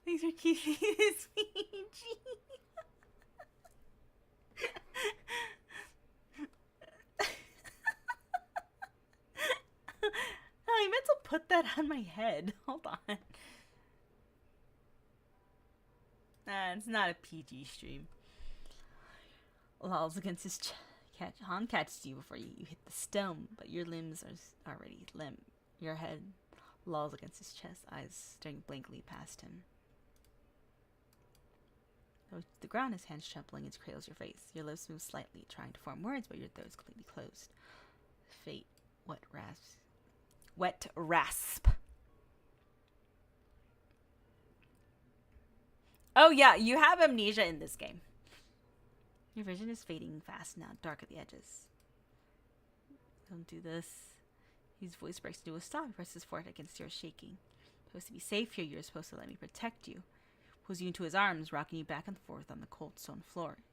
These are keeping this PG. Oh, I meant to put that on my head. Hold on. Nah, it's not a PG stream. Lolls against his catch. Han catches you before you hit the stone, but your limbs are already limp. Your head lolls against his chest, eyes staring blankly past him. The ground, his hands trembling, it cradles your face. Your lips move slightly, trying to form words, but your throat is completely closed. Fate, wet rasp. Oh yeah, you have amnesia in this game. Your vision is fading fast now, dark at the edges. Don't do this. His voice breaks into a stop. He presses his forehead against yours, shaking. You're supposed to be safe here. You're supposed to let me protect you. Pulls you into his arms, rocking you back and forth on the cold stone floor.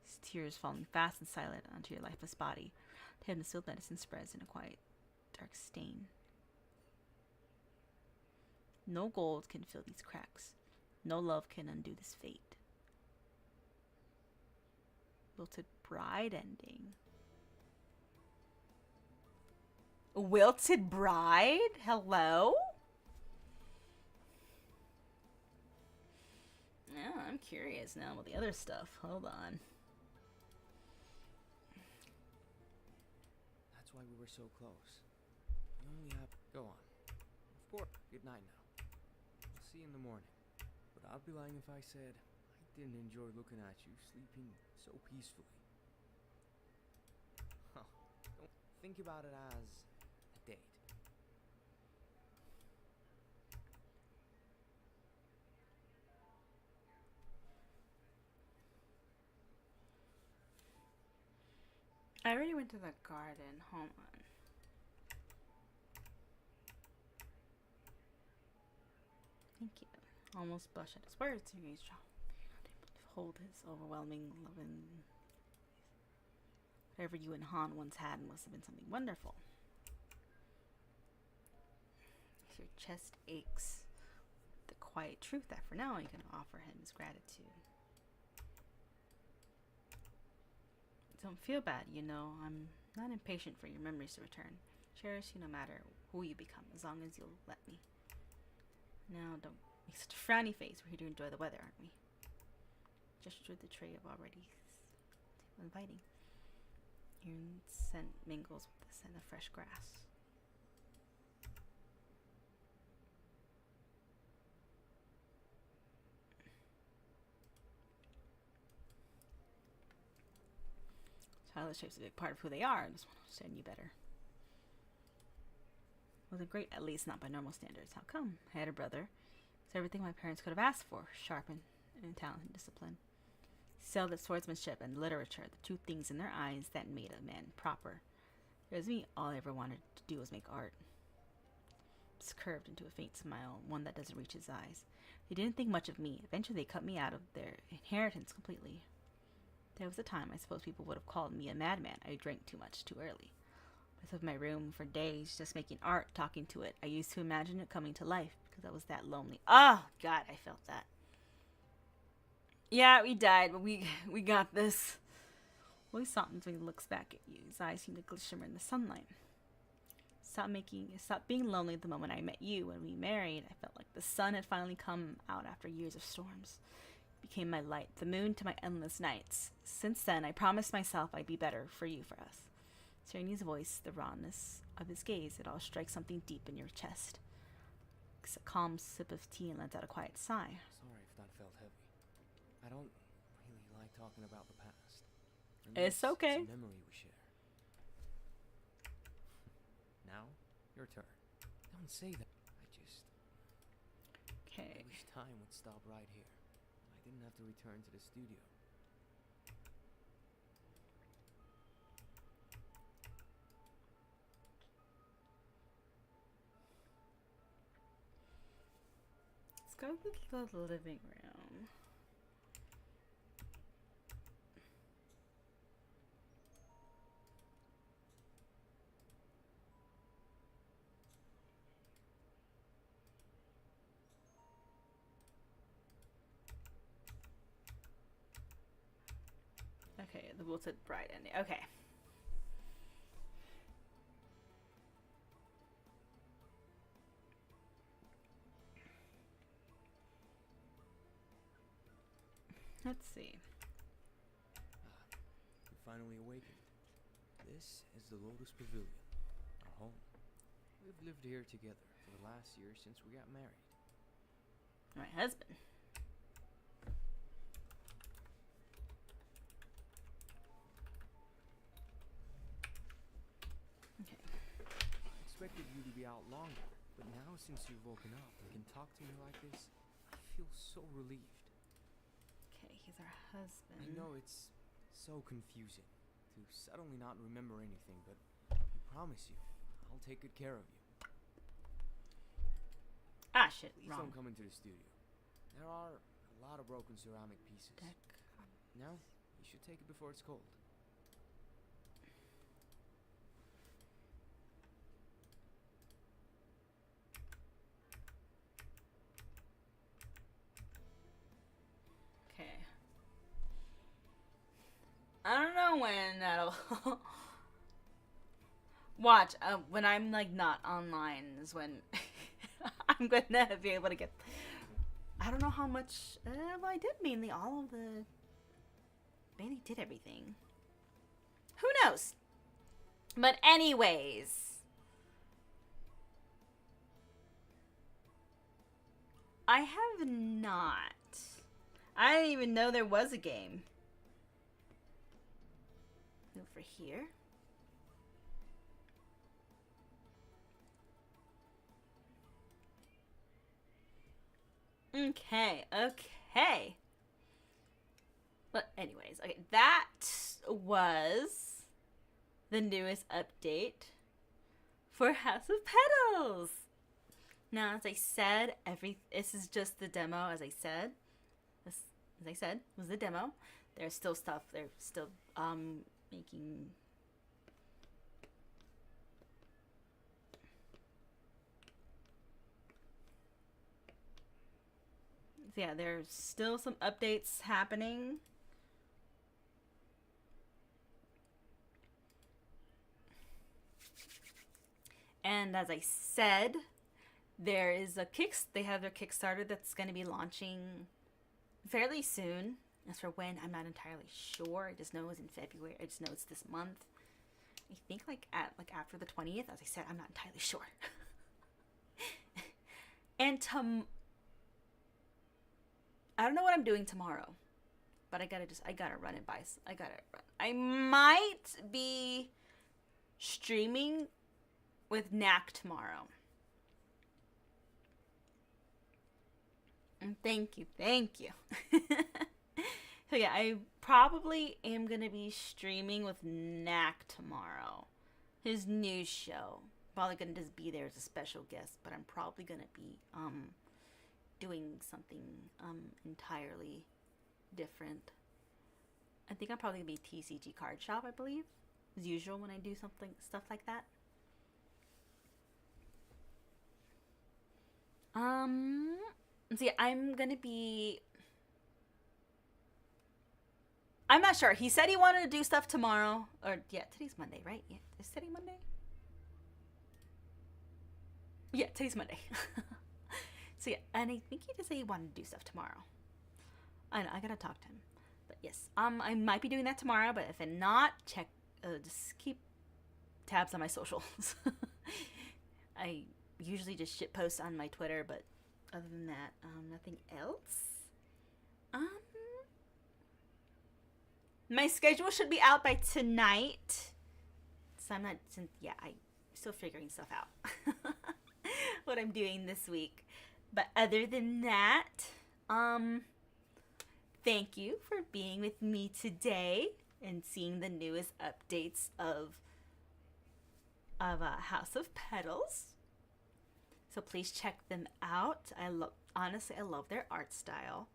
His tears falling fast and silent onto your lifeless body. To him, the sealed medicine spreads in a quiet, dark stain. No gold can fill these cracks. No love can undo this fate. Wilted bride ending. A wilted bride? Hello? Yeah, I'm curious now about the other stuff. Hold on. That's why we were so close. You only have... Go on. Of course. Good night now. I'll see you in the morning. But I'd be lying if I said I didn't enjoy looking at you sleeping so peacefully. Huh. Don't think about it as a date. I already went to the garden. Hold on. Thank you. Almost blushed at his words. He was trying to hold his overwhelming loving. Whatever you and Han once had must have been something wonderful. Your chest aches. The quiet truth that for now you can offer him is gratitude. Don't feel bad, you know. I'm not impatient for your memories to return. Cherish you no matter who you become, as long as you'll let me. Now, don't make such a frowny face. We're here to enjoy the weather, aren't we? Gesture the tray of already inviting. Your scent mingles with the scent of fresh grass. Childhood shape's a big part of who they are. I just want to understand you better. Wasn't great, at least not by normal standards. How come? I had a brother. It's everything my parents could have asked for. Sharpened in talent and discipline. Excelled at swordsmanship and literature, the two things in their eyes that made a man proper. It was me. All I ever wanted to do was make art. It's curved into a faint smile, one that doesn't reach his eyes. They didn't think much of me. Eventually they cut me out of their inheritance completely. There was a time I suppose people would have called me a madman. I drank too much too early. I sat in my room for days just making art, talking to it. I used to imagine it coming to life because I was that lonely. Oh, God, I felt that. Yeah, we died, but we got this. Willie softens when he looks back at you. His eyes seem to shimmer in the sunlight. stopped being lonely the moment I met you. When we married, I felt like the sun had finally come out after years of storms. It became my light, the moon to my endless nights. Since then, I promised myself I'd be better for you, for us. Serenity's voice, the rawness of his gaze, it all strikes something deep in your chest. A calm sip of tea and lets out a quiet sigh. Sorry if that felt heavy. I don't really like talking about the past. It's okay. It's a memory we share. Now, your turn. Don't say that. Okay. I wish time would stop right here. I didn't have to return to the studio. Let's go to the living room. Okay, the wilted bride ending. Okay. Let's see. You finally awakened. This is the Lotus Pavilion, our home. We've lived here together for the last year since we got married. My husband. Okay. I expected you to be out longer, but now since you've woken up and can talk to me like this, I feel so relieved. Okay, he's our husband. I know it's so confusing to suddenly not remember anything, but I promise you, I'll take good care of you. Ah, shit, Please wrong. don't come into the studio. There are a lot of broken ceramic pieces. Deck. Now, you should take it before it's cold. Okay. I don't know when that'll watch. When I'm like not online is when I'm gonna be able to get. I don't know how much. Well, I did mainly all of the. Mainly did everything. Who knows? But anyways. I have not. I didn't even know there was a game. Over here. Okay, okay. But anyways, okay, that was the newest update for House of Petals. Now, as I said, this is just the demo. As I said, was the demo. There's still stuff. They're still making. So yeah, there's still some updates happening. And as I said, there is they have their Kickstarter that's going to be launching fairly soon. As for when, I'm not entirely sure. I just know it's in February. I just know it's this month. I think after the 20th. As I said, I'm not entirely sure. And I don't know what I'm doing tomorrow, but I gotta run it by. I might be streaming with Knack tomorrow. And thank you. So yeah, I probably am gonna be streaming with Knack tomorrow. His new show. Probably gonna just be there as a special guest, but I'm probably gonna be doing something entirely different. I think I'm probably gonna be TCG Card Shop, I believe, as usual when I do stuff like that. So yeah, I'm not sure. He said he wanted to do stuff tomorrow. Or, yeah, today's Monday, right? Yeah, is today Monday? Yeah, today's Monday. So yeah, and I think he just said he wanted to do stuff tomorrow. I know, I gotta talk to him. But yes, I might be doing that tomorrow, but if not, check, just keep tabs on my socials. I usually just shit post on my Twitter, but other than that, nothing else. My schedule should be out by tonight. So I'm still figuring stuff out. What I'm doing this week. But other than that, thank you for being with me today and seeing the newest updates of House of Petals. So please check them out. Honestly, I love their art style.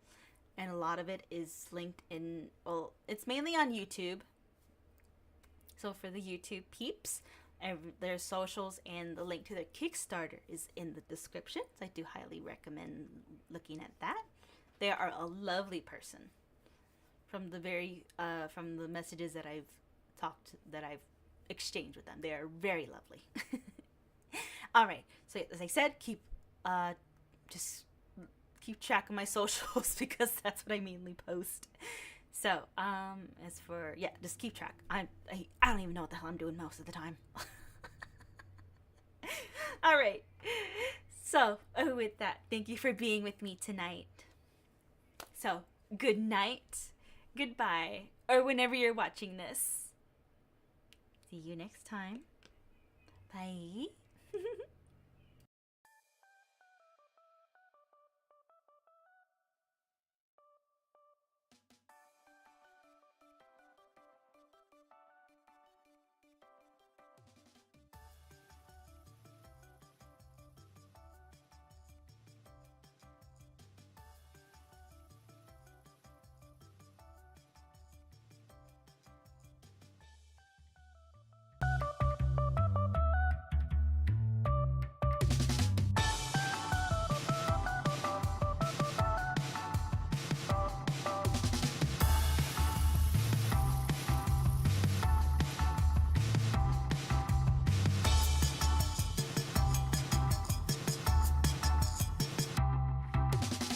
And a lot of it is linked in, well, it's mainly on YouTube. So for the YouTube peeps, their socials and the link to their Kickstarter is in the description. So I do highly recommend looking at that. They are a lovely person. From the messages that I've exchanged with them, they are very lovely. All right. So as I said, keep track of my socials because that's what I mainly post. So, as for, just keep track. I don't even know what the hell I'm doing most of the time. All right. So, with that, thank you for being with me tonight. So, good night, goodbye, or whenever you're watching this. See you next time. Bye.